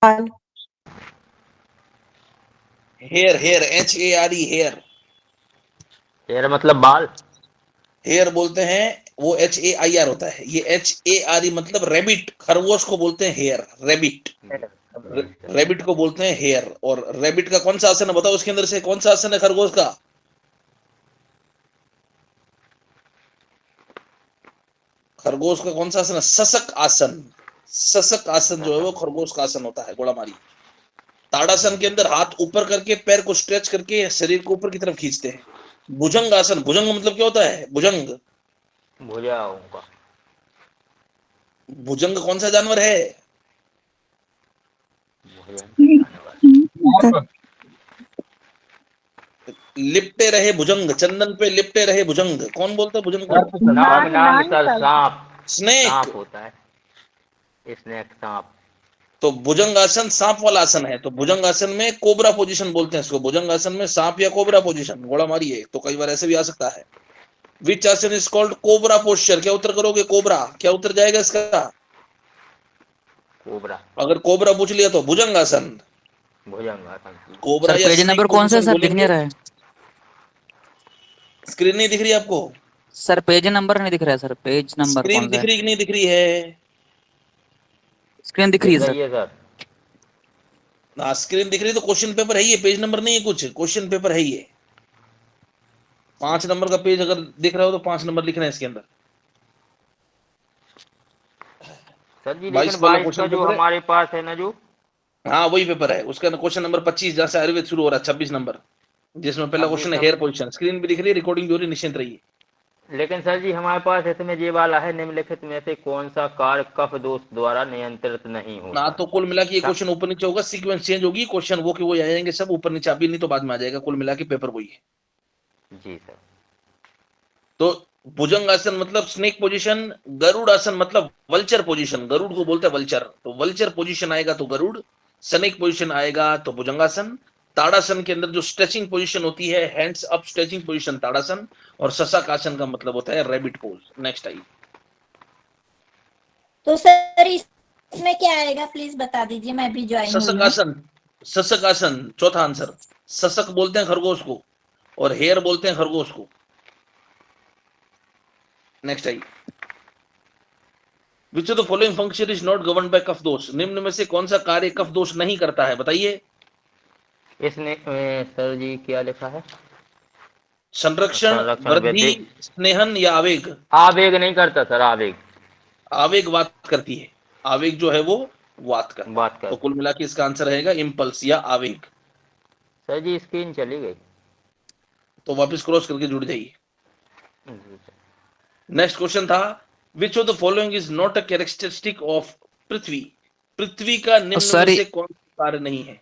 बाल। Hair, hair, HARE, hair. Hair मतलब बाल। हेयर बोलते हैं वो HAIR होता है, ये HARE मतलब रेबिट, खरगोश को बोलते हैं हेयर, रेबिट। रेबिट को बोलते हैं हेयर। और रेबिट का कौन सा आसन है बताओ, उसके अंदर से कौन सा आसन है खरगोश का? खरगोश का कौन सा आसन है? सशक आसन। सशक आसन जो है वो खरगोश का आसन होता है, गोड़ा मारी। ताड़ासन के अंदर हाथ ऊपर करके पैर को स्ट्रेच करके शरीर को ऊपर की तरफ खींचते हैं। भुजंग आसन, भुजंग मतलब क्या होता है? भुजंग, भुजाओं का। भुजंग कौन सा जानवर है? जानवर। लिपटे रहे भुजंग, चंदन पे लिपटे रहे भुजंग, कौन बोलता है भुजंग को? सांप, नांग सर, सर। सांप। स्नेक। सांप होता है, स्नेक, सांप। तो भुजंग आसन सांप वाला आसन है, तो भुजंग आसन में कोबरा पोजीशन बोलते हैं इसको। भुजंग आसन में सांप या कोबरा पोजीशन, घोड़ा मारिए तो कई बार ऐसे भी आ सकता है। विच आसन इज कॉल्ड कोबरा पोस्चर? क्या उत्तर करोगे? कोबरा, क्या उत्तर जाएगा इसका? कोबरा। अगर कोबरा पूछ लिया तो भुजंग आसन। भुजंग आसन। कोबरा सर या पेज स्नेक नंबर कौन सा है पोजीशन सर, दिख नहीं बोलेंगे। रहा है। स्क्रीन नहीं दिख रही आपको? सर पेज नंबर नहीं दिख रहा है सर, पेज नंबर स्क्रीन कौन सा दिख है? रही कि नहीं दिख रही है? स्क्रीन दिख रही दिख है सर। रही है सर। हाँ, स्क्रीन दिख रही है तो क्वेश्चन पेपर है ये, पेज नंबर नहीं है कुछ, क्वेश्चन पेपर है ये। 5 नंबर का पेज अगर दिख रहा हो तो 5 नंबर लिख रहे हैं इसके अंदर। सर जी 22 लेकिन वाला 22 का क्वेश्चन जो पेपर है। हमारे पास है ना, जो हाँ वही पेपर है, उसका क्वेश्चन नंबर 25 जहां से आयुर्वेद शुरू हो रहा है, 26 नंबर, जिसमें पहला अब क्वेश्चन है सब। Hair position. स्क्रीन भी दिख रही है, रिकॉर्डिंग भी हो रही है, निश्चिंत रहिए। लेकिन सर जी हमारे पास इसमें ये वाला है, निम्नलिखित में से कौन सा कार्य कफ दोष द्वारा नियंत्रित नहीं ना होता? तो कुल मिला के ये सा- क्वेश्चन ऊपर नीचे होगा, सीक्वेंस चेंज होगी, क्वेश्चन वो कि वो आ जाएंगे सब ऊपर नीचे, अभी नहीं तो बाद में आ जाएगा, कुल मिला के पेपर वही है। जी सर। तो भुजंग आसन मतलब स्नेक पोजीशन, गरुड़ आसन मतलब वल्चर पोजीशन, गरुड़ को बोलते हैं वल्चर, तो वल्चर पोजीशन आएगा तो गरुड़, स्नेक पोजीशन आएगा तो भुजंगासन। ताड़ासन के अंदर जो स्ट्रेचिंग पोजीशन होती है, हैंड्स अप स्ट्रेचिंग पोजीशन ताड़ासन। और सशक आसन का मतलब होता है रैबिट पोज। नेक्स्ट आइए। तो सर इसमें क्या आएगा, प्लीज बता दीजिए, मैं भी ज्वाइन हुई सशक हूँ। आसन, सशक आसन चौथा आंसर। सशक बोलते हैं खरगोश को और हेयर बोलते हैं खरगोश को। नेक्स्ट आइए। Which of the following function is not govern by kapha dosha? निम्न में से कौन सा कार्य कफ दोष नहीं करता है, बताइए। इसने सर जी क्या लिखा है? संरक्षण, संरक्षण, वृद्धि, वृद्धि। स्नेहन या आवेग? आवेग नहीं करता सर, आवेग। आवेग वात करती है, आवेग जो है वो वात करता है, बात तो कर। कुल मिला के इसका आंसर रहेगा इंपल्स या आवेग। सर जी स्क्रीन चली गई। तो वापस क्रॉस करके जुड़ जाइए। जी सर। नेक्स्ट क्वेश्चन था, which of the following is not a characteristic of prithvi? पृथ्वी का निम्न में सर से कौन सा कार्य नहीं है?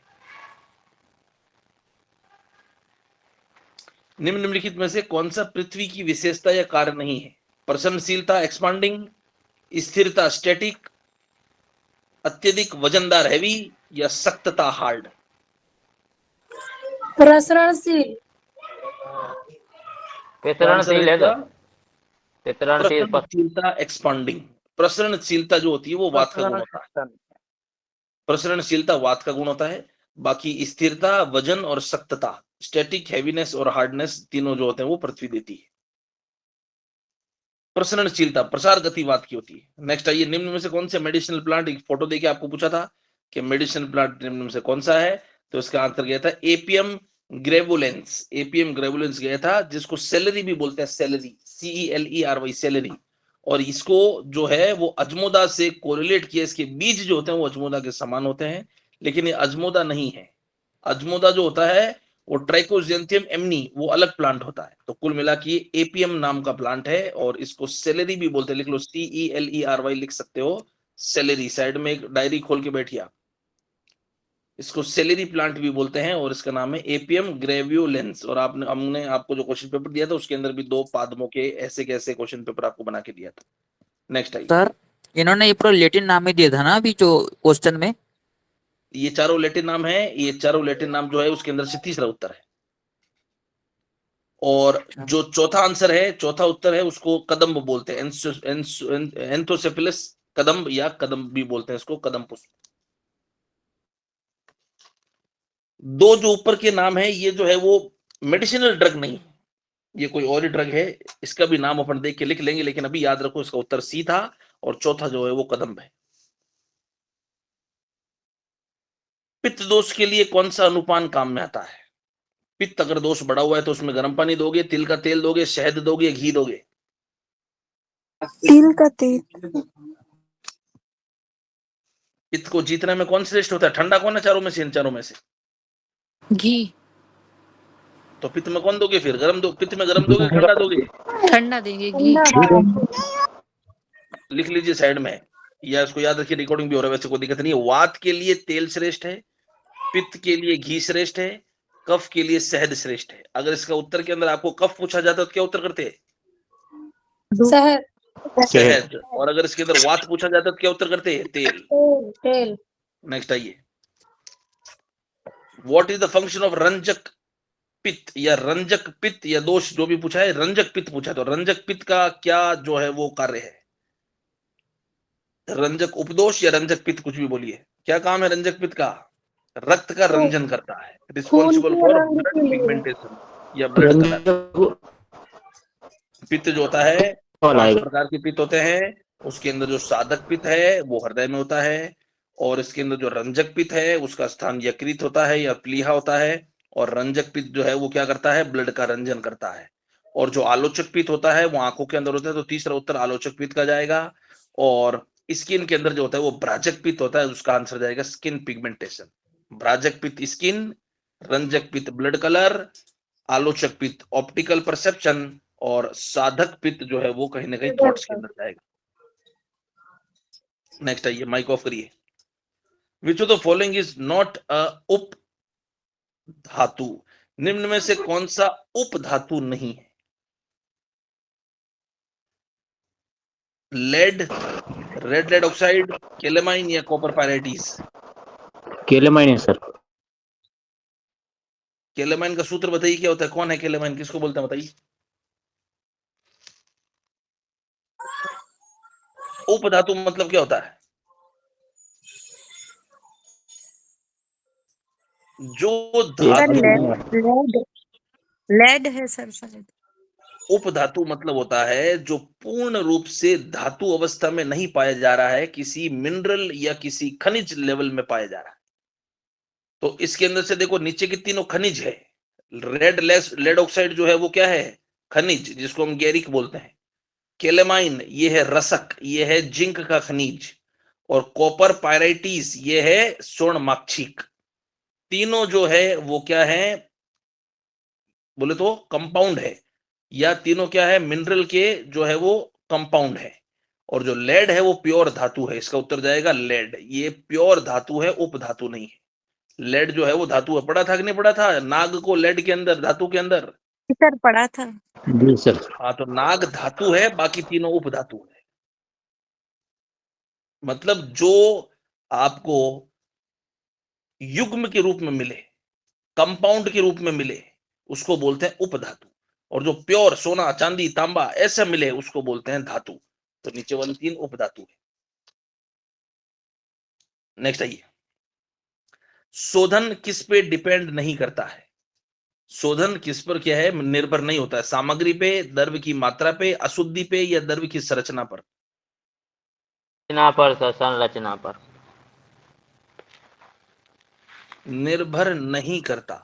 निम्नलिखित में से कौन सा पृथ्वी की विशेषता या कार्य नहीं है? प्रसन्नशीलता एक्सपांडिंग, स्थिरता स्टैटिक, अत्यधिक वजनदार हैवी, या सख्तता हार्ड? प्रसरणशील। तो आंसर है वितरणशील है इसका सर। वितरणशील प्रसरणशीलता एक्सपांडिंग। प्रसरणशीलता जो होती है वो वात का गुण होता है। प्रसरणशीलता वात का गुण होता है। बाकी स्थिरता, वजन और सख्तता, स्टैटिक, हैवीनेस और हार्डनेस, तीनों जो होते हैं वो पृथ्वी देती है। प्रसरणशीलता प्रसार गति वात की होती है। नेक्स्ट आइए, निम्न में से कौन से मेडिसिनल प्लांट, एक फोटो देके आपको पूछा था कि मेडिसिनल प्लांट निम्न में से कौन सा है, तो इसका आंसर गया था एपीएम ग्रेवुलेंस। एपीएम ग्रेवुलेंस गया था, जिसको सेलरी भी बोलते हैं, सेलरी, CELERY, सेलरी। और इसको जो है वो अजमोदा से कोरिलेट किया, इसके बीज जो होते हैं वो अजमोदा के समान होते हैं, लेकिन ये अजमोदा नहीं है। अजमोदा जो होता है वो ट्राइकोजेंथियम एमनी, वो अलग प्लांट होता है। तो कुल मिला के एपीएम नाम का प्लांट है, और इसको सेलेरी भी बोलते हैं, लिख लो CELERY लिख सकते हो। सेलेरी, साइड में एक डायरी खोल के बैठिए आप। इसको सेलेरी प्लांट भी बोलते हैं, और इसका नाम है एपीएम ग्रेवियोलेंस। और आपने, हमने आपको जो क्वेश्चन पेपर दिया था उसके अंदर भी 2 पादमों के ऐसे कैसे क्वेश्चन पेपर आपको बना के दिया था। नेक्स्ट आइए। सर इन्होंने ये पूरा लेटिन नाम ही दिया था ना अभी जो क्वेश्चन में। ये चारों लैटिन नाम है, ये चारों लैटिन नाम जो है उसके अंदर से तीसरा उत्तर है। और जो चौथा आंसर है, चौथा उत्तर है, उसको कदम्ब बोलते हैं, एंथोसेफिलस कदम्ब, या कदम्ब भी बोलते हैं इसको, कदम पुष्प। दो जो ऊपर के नाम है ये जो है वो मेडिसिनल ड्रग नहीं है, ये कोई और ही ड्रग है, इसका भी नाम अपन देख के लिख लेंगे, लेकिन अभी याद रखो इसका उत्तर सी था और चौथा जो है वो कदम है। पित्त दोष के लिए कौन सा अनुपान काम में आता है? पित्त अगर दोष बढ़ा हुआ है तो उसमें गर्म पानी दोगे, तिल का तेल दोगे, शहद दोगे, घी दोगे? तिल का तेल। पित्त को जीतने में कौन श्रेष्ठ होता है? ठंडा कौन है चारों में से? इन चारों में से घी। तो पित्त में कौन दोगे फिर? गरम दो, पित्त में गरम दोगे, ठंडा दोगे? ठंडा देंगे घी। लिख लीजिए साइड में, या इसको याद रखिए, रिकॉर्डिंग भी हो रहा है, वैसे कोई दिक्कत नहीं है। वात के लिए तेल श्रेष्ठ है, पित्त के लिए घी श्रेष्ठ है, कफ के लिए शहद श्रेष्ठ है। अगर इसका उत्तर के अंदर आपको कफ पूछा जाता तो क्या उत्तर करते हैं? शहद। शहद। और अगर इसके अंदर वात पूछा जाता तो क्या उत्तर करते हैं? तेल। तेल। नेक्स्ट आइए, what is the function of रंजक पित्त या रंजक पित्त या दोष, जो भी पूछा है। रंजक पित्त पूछा तो रंजक पित्त का क्या जो है वो कार्य है? रंजक उपदोष या रंजक पित्त, कुछ भी बोलिए, क्या काम है रंजक पित्त का? रक्त का रंजन करता है, रिस्पॉन्सिबल फॉर ब्लड पिगमेंटेशन या ब्लड कलर। पित्त जो होता है 5 प्रकार के पित्त होते हैं, उसके अंदर जो साधक पित्त है वो हृदय में होता है, और इसके अंदर जो रंजक पित्त है उसका स्थान यकृत होता है या प्लीहा होता है, और रंजक पित्त जो है वो क्या करता है? ब्लड का रंजन करता है। और जो आलोचक पित्त होता है वो आंखों के अंदर होता है, तो तीसरा उत्तर आलोचक पित्त का जाएगा। और स्किन के अंदर जो होता है वो भ्राजक पित्त होता है, उसका आंसर जाएगा स्किन पिगमेंटेशन। भ्राजक पित्त स्किन, रंजक पित्त ब्लड कलर, आलोचक पित्त ऑप्टिकल परसेप्शन, और साधक पित्त जो है वो कहीं ना कहीं थॉट्स के अंदर जाएगा। नेक्स्ट आइए, माइक ऑफ करिए। विच of the following is not अ उप धातु? निम्न में से कौन सा उप धातु नहीं है? Lead, red lead oxide, calamine या कॉपर पायराइटिस? केलेमाइन है सर। केलेमाइन का सूत्र बताइए क्या होता है? कौन है केलेमाइन, किसको बोलते हैं बताइए? उप धातु मतलब क्या होता है? जो धातु लेड है सर शायद। उप धातु मतलब होता है जो पूर्ण रूप से धातु अवस्था में नहीं पाया जा रहा है, किसी मिनरल या किसी खनिज लेवल में पाया जा रहा है। तो इसके अंदर से देखो, नीचे की तीनों खनिज है। लेड ऑक्साइड जो है वो क्या है? खनिज, जिसको हम गैरिक बोलते हैं। केलेमाइन ये है रसक, ये है जिंक का खनिज। और कॉपर पायराइटिस ये है स्वर्ण माक्षिक। तीनों जो है वो क्या है बोले तो कंपाउंड है, या तीनों क्या है? मिनरल के जो है वो कंपाउंड है। और जो लेड है वो प्योर धातु है, इसका उत्तर जाएगा लेड। ये प्योर धातु है, उप धातु नहीं है। लेड जो है वो धातु है। पढ़ा था कि नहीं पढ़ा था नाग को लेड के अंदर, धातु के अंदर? सर पढ़ा था। जी सर। हाँ, तो नाग धातु है, बाकी तीनों उप धातु है। मतलब जो आपको युग्म के रूप में मिले, कंपाउंड के रूप में मिले, उसको बोलते हैं उप धातु। और जो प्योर सोना चांदी तांबा ऐसा मिले उसको बोलते हैं धातु। तो नीचे वाली 3 उप धातु है। नेक्स्ट आइए, शोधन किस पे डिपेंड नहीं करता है? शोधन किस पर क्या है? निर्भर नहीं होता है। सामग्री पे, द्रव्य की मात्रा पे, अशुद्धि पे, या द्रव्य की संरचना पर? संरचना पर। निर्भर नहीं करता।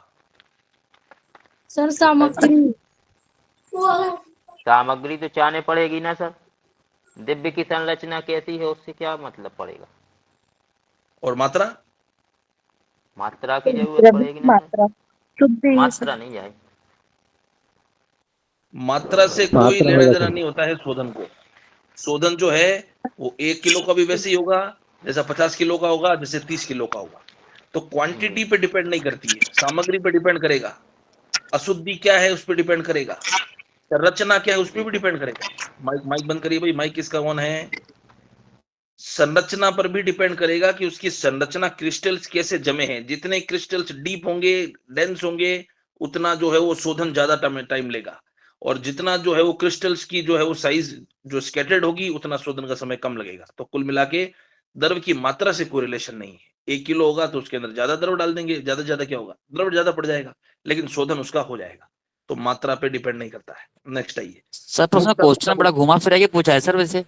सर सामग्री। सामग्री तो चाहने पड़ेगी ना सर। दिव्य की संरचना कैसी है उससे क्या मतलब पड़ेगा? और मात्रा? मात्रा की जरूरत पड़ेगी ना सर। मात्रा नहीं जाए। मात्रा से कोई लेना देना नहीं होता है शोधन को। शोधन जो है वो 1 किलो का भी वैसे ही होगा जैसा 50 किलो का होगा, जैसे 30 किलो का होगा। तो क्वांटिटी पे डिपेंड नहीं करती है, सामग्री पे डिपेंड करेगा। अशुद्धि क्या है उस पर डिपेंड करेगा, रचना क्या है उस पर भी डिपेंड करेगा। माइक बंद करिए भाई, माइक किसका ऑन है? संरचना पर भी डिपेंड करेगा कि उसकी संरचना क्रिस्टल्स कैसे जमे हैं। जितने क्रिस्टल्स डीप होंगे, डेंस होंगे, उतना जो है वो शोधन ज्यादा टाइम लेगा। और जितना जो है वो क्रिस्टल्स की जो है वो साइज जो स्कैटर्ड होगी, उतना शोधन का समय कम लगेगा। तो कुल मिला के द्रव्य की मात्रा से कोई रिलेशन नहीं है। 1 किलो होगा तो उसके अंदर ज्यादा द्रव डाल देंगे, ज्यादा से ज्यादा क्या होगा, द्रव ज्यादा पड़ जाएगा, लेकिन शोधन उसका हो जाएगा। तो मात्रा पे डिपेंड नहीं करता है। नेक्स्ट आइए। सर पर उसमें क्वेश्चन बड़ा घुमा फिरा के पूछा है सर वैसे।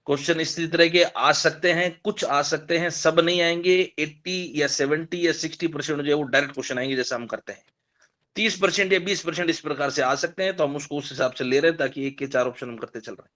क्वेश्चन इसी तरह के आ सकते हैं, कुछ आ सकते हैं, सब नहीं आएंगे। 80 या 70 या 60% जो है वो डायरेक्ट क्वेश्चन आएंगे जैसे हम करते हैं। 30% या 20% इस प्रकार से आ सकते हैं, तो हम उसको उस हिसाब से ले रहे हैं, ताकि 1 के 4 ऑप्शन हम करते चल रहे हैं।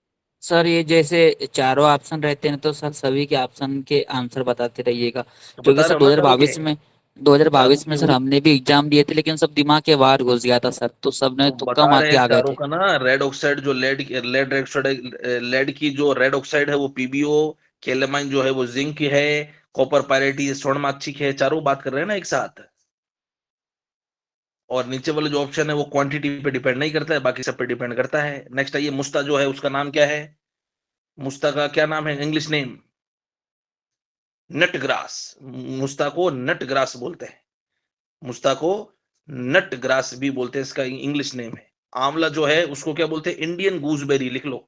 सर ये जैसे चारों ऑप्शन रहते हैं तो सर सभी के ऑप्शन के आंसर बताते रहिएगा, तो क्योंकि बता सर रहे हो ना चारों के, 2022 में के सर हमने भी एग्जाम दिए थे, लेकिन सब दिमाग के बाहर घुस गया था सर, तो सबने तो तुक्का बता मार रहे के हैं आ गए चारों थे। का ना। रेड ऑक्साइड जो लेड ऑक्साइड, लेड की जो रेड ऑक्साइड है वो पीबीओ, कैलेमाइन जो है वो जिंक है, कॉपर पायरेट ये स्वर्णमाक्षिक है। चारों बात कर रहे हैं ना एक साथ। और नीचे वाला जो ऑप्शन है वो क्वांटिटी पे डिपेंड नहीं करता है, बाकी सब पे डिपेंड करता है। नेक्स्ट आइए। मुस्ता जो है उसका नाम क्या है, मुस्ता का क्या नाम है इंग्लिश नेम? नट ग्रास। मुस्ता को नट ग्रास बोलते हैं, मुस्ता को नट ग्रास भी बोलते हैं, इसका इंग्लिश नेम है। आंवला जो है उसको क्या बोलते हैं? Indian gooseberry. लिख लो,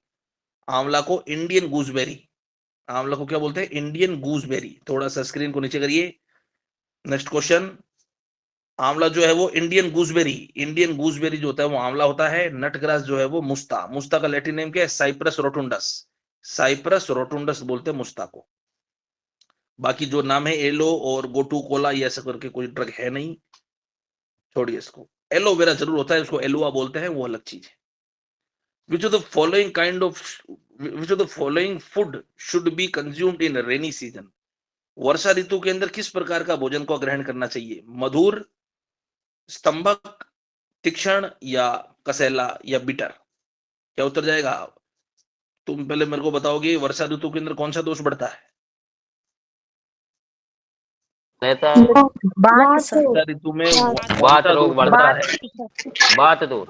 आंवला को इंडियन गूसबेरी। आंवला को क्या बोलते हैं? Indian gooseberry. थोड़ा सा स्क्रीन को नीचे करिए। Next question. आंवला जो है वो इंडियन गूसबेरी, इंडियन गूसबेरी जो होता है वो आंवला होता है। नट ग्रास जो है वो मुस्ता। मुस्ता का लैटिन नेम क्या है? साइप्रस रोटुंडस। साइप्रस रोटुंडस बोलते हैं मुस्ता को। बाकी जो नाम है एलो और गोटू कोला ये ऐसा करके कोई ड्रग है नहीं, छोड़िए इसको। एलोवेरा जरूर होता है, उसको एलोआ बोलते हैं, वो अलग चीज है। Which of the following kind of which of the following food should be consumed in rainy season? वर्षा ऋतु के अंदर किस प्रकार का भोजन को ग्रहण करना चाहिए? मधुर, स्तंभक, तीक्ष्ण या कसैला या बिटर? क्या उत्तर जाएगा? तुम पहले मेरे को बताओगे वर्षा ऋतु के अंदर कौन सा दोष बढ़ता है? रहता बात सर। वर्षा ऋतु में कौन वात सा रोग दोष बढ़ता बढ़ता है, है? वात दोष।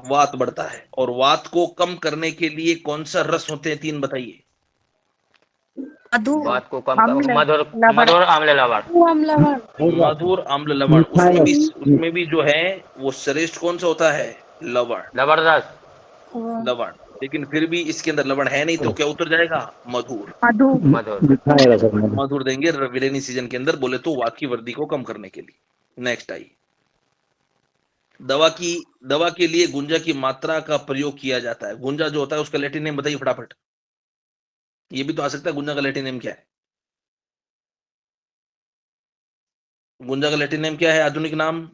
वात बढ़ता है। और वात को कम करने के लिए कौन सा रस होते हैं? 3 बताइए। मधु, वात को कम कर अम्ल, मधुर, लवण। मधुर आम्ल लवण। मधुर, अम्ल, लवण। उसमें भी जो है वो श्रेष्ठ कौन सा होता है? लवण। जबरदस्त। लवण। लेकिन फिर भी इसके अंदर लवण है नहीं, तो क्या उत्तर जाएगा? मधुर। मधु। मधुर। मधुर देंगे रेनी सीजन के अंदर, बोले तो वात की वृद्धि को कम करने के लिए। Next I. दवा के लिए गुंजा की मात्रा का प्रयोग किया जाता है। गुंजा जो होता है उसका लैटिन नेम बताइए फटाफट। ये भी तो आ सकता है, गुंजा का लैटिन नेम क्या है? गुंजा का लैटिन नेम क्या है, आधुनिक नाम?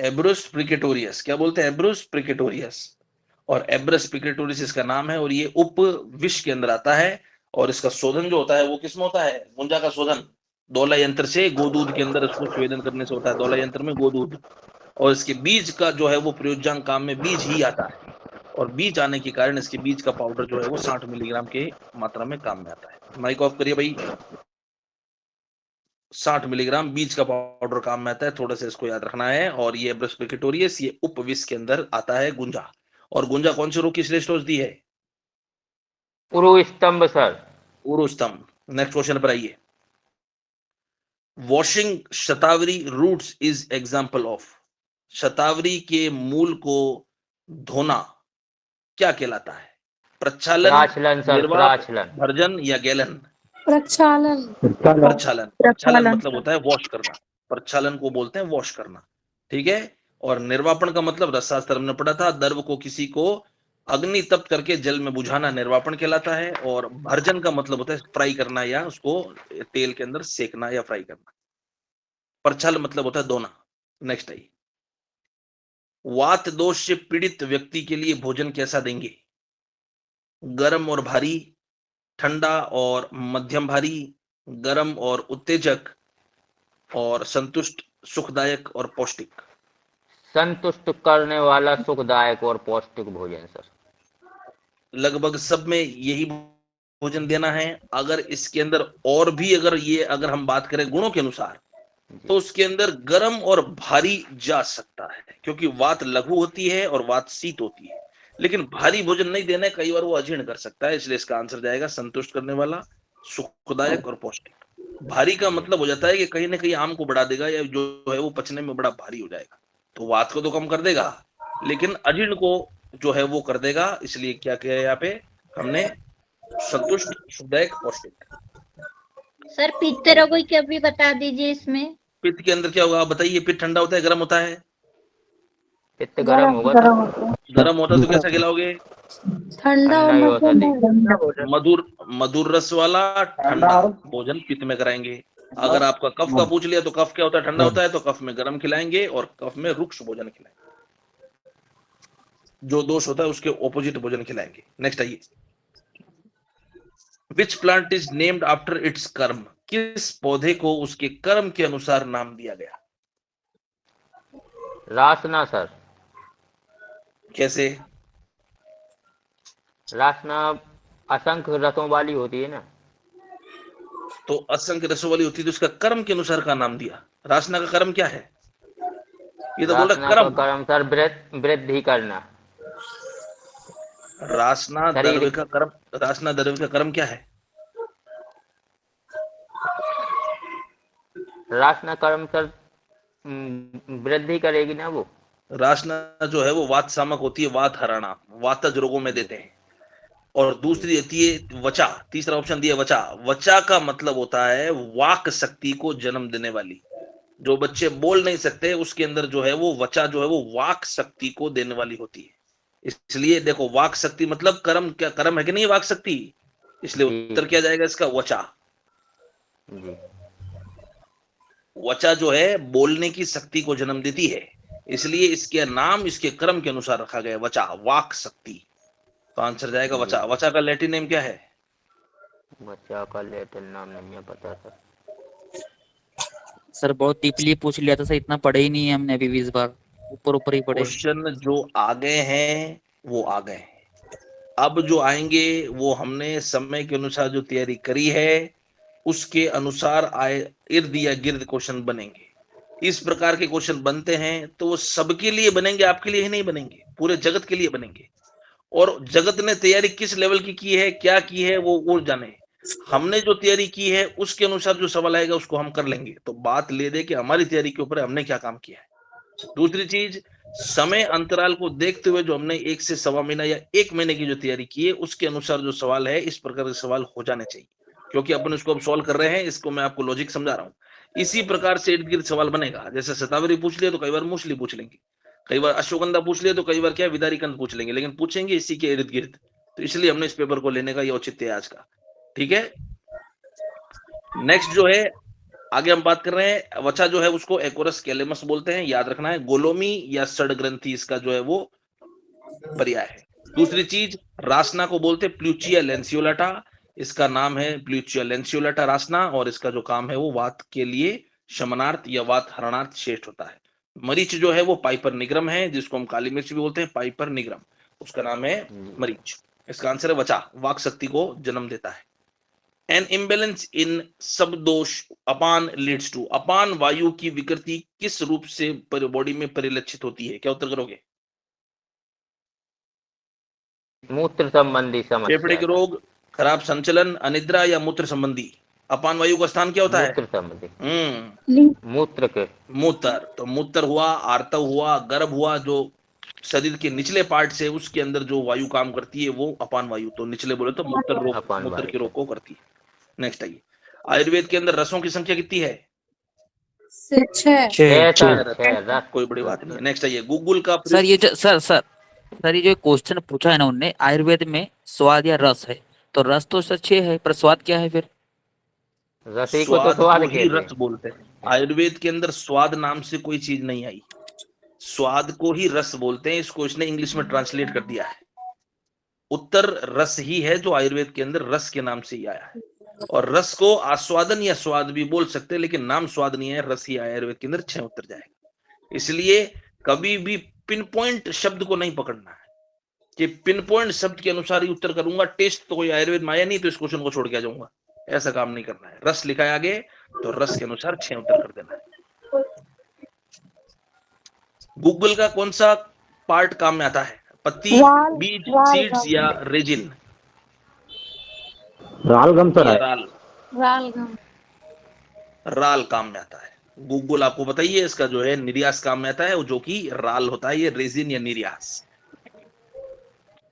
एब्रुस प्रिकेटोरियस। क्या बोलते हैं? एब्रुस प्रिकेटोरियस। और एब्रस प्रिकेटोरियस इसका नाम है, और ये उप विष के अंदर आता है। और इसका शोधन जो होता है वो किसमें होता है? गुंजा का शोधन दोला यंत्र से गोदूध के अंदर इसको स्वेदन करने से होता है। दोला यंत्र में गोदूध। और इसके बीज का जो है वो प्रयोज्यांग काम में बीज ही आता है। और बीज आने के कारण इसके बीज का पाउडर जो है वो 60 मिलीग्राम के मात्रा में काम में आता है। माइक ऑफ करिए भाई। 60 मिलीग्राम बीज का पाउडर काम में आता है, थोड़ा सा इसको याद रखना है। और ये एब्रस प्रिकेटोरियस ये उपविष के अंदर आता है गुंजा। और गुंजा कौन से रोग की श्रेष्ठ औषधि है? उरु स्तंभ सर। उरु स्तंभ। नेक्स्ट क्वेश्चन पर आइए। Washing shatavari roots is example of. शतावरी के मूल को धोना क्या कहलाता है? प्रक्षालन, प्राचलन सर, निर्वाप, प्राचलन। भर्जन या गैलन? प्रक्षालन। प्रक्षालन। प्रक्षालन प्रक्षालन। मतलब होता है वॉश करना। प्रक्षालन को बोलते हैं वॉश करना। ठीक है। और निर्वापन का मतलब रसशास्त्र हमने पढ़ा था, द्रव को किसी को अग्नि तप्त करके जल में बुझाना निर्वापन कहलाता है। और भर्जन का मतलब होता है फ्राई करना या उसको तेल के अंदर सेकना या फ्राई करना। प्रक्षालन मतलब होता है धोना। Next I. वात दोष से पीड़ित व्यक्ति के लिए भोजन कैसा देंगे? गर्म और भारी, ठंडा और मध्यम भारी, गर्म और उत्तेजक, और संतुष्ट, सुखदायक और पौष्टिक? संतुष्ट करने वाला, सुखदायक और पौष्टिक भोजन सर। लगभग सब में यही भोजन देना है। अगर इसके अंदर और भी अगर हम बात करें गुणों के अनुसार, तो उसके अंदर गर्म और भारी जा सकता है, क्योंकि वात लघु होती है और वात शीत होती है। लेकिन भारी भोजन नहीं देना है, कई बार वो अजीर्ण कर सकता है। इसलिए इसका आंसर जाएगा संतुष्ट करने वाला, सुखदायक और पौष्टिक। भारी का मतलब हो जाता है कि कहीं ना कहीं आम को बढ़ा देगा, या जो है वो पचने में बड़ा भारी हो जाएगा, तो वात को तो कम कर देगा, लेकिन अजीर्ण को जो है वो कर देगा, इसलिए क्या किया यहाँ पे हमने संतुष्ट, शुद्धैक, पौष्टिक। सर पित्त रोग क्या भी बता दीजिए इसमें। पित्त के अंदर क्या होगा आप बताइए? पित्त ठंडा होता है गर्म होता है? पित्त गर्म होगा गरम तो होता है। गर्म होता है तो कैसा खिलाओगे? ठंडा ठंडा ही होना होता चाहिए। मधुर मधुर रस वाला ठंडा भोजन पित्त में कराएंगे। अगर आपका कफ का पूछ लिया तो कफ क्या होता है? ठंडा होता है, तो कफ में गर्म खिलाएंगे और कफ में रुक्ष भोजन खिलाएंगे, जो दोष होता है उसके ऑपोजिट भोजन खिलाएंगे। नेक्स्ट आइए, which plant is named after it's कर्म? किस पौधे को उसके कर्म के अनुसार नाम दिया गया? रासना सर। कैसे? रासना असंख्य रसों वाली होती है ना। तो असंख्य रसों वाली होती है तो उसका कर्म के अनुसार का नाम दिया। रासना का कर्म क्या है? ये तो बोल रहा रासना का कर्म। कर्म सर वृद्धि करना। रासना शरीर द्रव्य का कर्म, रासना द्रव्य का कर्म क्या है? रासना कर्म सर वृद्धि करेगी ना वो। रासना जो है वो वात सामक होती है, वात हराना, वातज रोगों में देते हैं। और दूसरी होती है वचा, तीसरा ऑप्शन दिया वचा। वचा का मतलब होता है वाक शक्ति को जन्म देने वाली। जो बच्चे बोल नहीं सकते उसके अंदर जो है वो वचा जो है वो वाक शक्ति को देने वाली होती है। इसलिए देखो वाक शक्ति मतलब कर्म, क्या कर्म है कि नहीं वाक शक्ति? इसलिए उत्तर क्या जाएगा इसका? वचा। जी। वचा जो है बोलने की शक्ति को जन्म देती है, इसलिए इसके नाम इसके कर्म के अनुसार रखा गया, वचा, वाक शक्ति। तो आंसर जाएगा वचा। वचा का लैटिन नेम क्या है? बच्चा का लैटिन नाम नहीं है पता सर। सर बहुत डीपली पूछ लिया था सर, इतना पढ़े ही नहीं है हमने अभी भी, इस बार ऊपर ऊपर ही पढ़े। क्वेश्चन जो आ गए हैं वो आ गए हैं, अब जो आएंगे वो हमने समय के अनुसार जो तैयारी करी है उसके अनुसार आए, इर्द या गिर्द क्वेश्चन बनेंगे। इस प्रकार के क्वेश्चन बनते हैं तो वो सबके लिए बनेंगे, आपके लिए ही नहीं बनेंगे, पूरे जगत के लिए बनेंगे। और जगत ने तैयारी किस लेवल की है, क्या की है, वो जाने। हमने जो तैयारी की है उसके अनुसार जो सवाल आएगा उसको हम कर लेंगे। तो बात ले दे कि हमारी तैयारी के ऊपर हमने क्या काम किया है। दूसरी चीज, समय अंतराल को देखते हुए जो हमने 1 से सवा महीना या 1 महीने की जो तैयारी की है उसके अनुसार जो सवाल है इस प्रकार के सवाल हो जाने चाहिए, क्योंकि अपन इसको अब सॉल्व कर रहे हैं। इसको मैं आपको लॉजिक समझा रहा हूँ। इसी प्रकार से इर्द गिर्द सवाल बनेगा। जैसे शतावरी पूछ लिया तो कई बार मूसली पूछ लेंगे, कई बार अश्वगंधा पूछ लिया तो कई बार क्या विदारी कंद पूछ लेंगे, लेकिन पूछेंगे इसी के इर्द गिर्द। तो इसलिए हमने इस पेपर को लेने का ये औचित्य है आज का। ठीक है, नेक्स्ट जो है आगे हम बात कर रहे हैं, वचा जो है उसको एकोरस कैलेमस बोलते हैं, याद रखना है। गोलोमी या सड़ ग्रंथि इसका जो है वो पर्याय है। दूसरी चीज, रासना को बोलते हैं प्लूचिया लेंसियोलाटा, इसका नाम है प्लूचिया लेंसियोलाटा रासना, और इसका जो काम है वो वात के लिए शमनार्थ या वात हरणार्थ श्रेष्ठ होता है। मरीच जो है वो पाइपर निग्रम है, जिसको हम काली मिर्च भी बोलते हैं, पाइपर निग्रम, उसका नाम है मरीच। इसका आंसर है वचा, वाक शक्ति को जन्म देता है। An imbalance in शब्दोष upon leads to, अपान वायु की विकृति किस रूप से बॉडी में परिलक्षित होती है? क्या उत्तर करोगे? मूत्र संबंधी समस्या। फेफड़े के रोग, खराब संचलन, अनिद्रा या मूत्र संबंधी? अपान वायु का स्थान क्या होता है? मूत्र संबंधी। मूत्र के मूत्र। तो मूत्र हुआ, आर्तव हुआ, गर्भ हुआ, जो शरीर के निचले पार्ट से उसके अंदर जो वायु काम करती है वो अपान वायु। तो निचले बोले तो मूत्र रोग, मूत्र के रोग को करती है। नेक्स्ट आइए, आयुर्वेद के अंदर रसों की संख्या कितनी है? 6। कोई बड़ी बात नहीं है। नेक्स्ट आइए, गूगल का सर ये जो सर ये जो क्वेश्चन पूछा है ना उनने, आयुर्वेद में स्वाद या रस है, तो रस तो सर 6 है, पर स्वाद क्या है फिर? रसी को तो स्वाद को ही रस बोलते हैं। आयुर्वेद के अंदर स्वाद नाम से कोई चीज नहीं आई, स्वाद को ही रस बोलते हैं। इसको इसने इंग्लिश में ट्रांसलेट कर दिया है। उत्तर रस ही है जो आयुर्वेद के अंदर रस के नाम से ही आया है। और रस को आस्वादन या स्वाद भी बोल सकते हैं, लेकिन नाम स्वाद नहीं है, रस ही आया आयुर्वेद के अंदर। 6 उत्तर जाएगा। इसलिए कभी भी पिन पॉइंट शब्द को नहीं पकड़ना है कि पिन पॉइंट शब्द के अनुसार ही उत्तर करूंगा, टेस्ट तो कोई आयुर्वेद में आया नहीं तो इस क्वेश्चन को छोड़ के आ जाऊंगा, ऐसा काम नहीं करना है। रस लिखा है आगे तो रस के अनुसार 6 उत्तर कर देना है। गूगल का कौन सा पार्ट काम में आता है? पत्ती, बीज, सीड्स या रेजिन? रालगम तो राल काम में आता है। गूगल आपको बताइए इसका जो है निर्यास काम में आता है, जो कि राल होता है, ये रेजिन या निर्यास।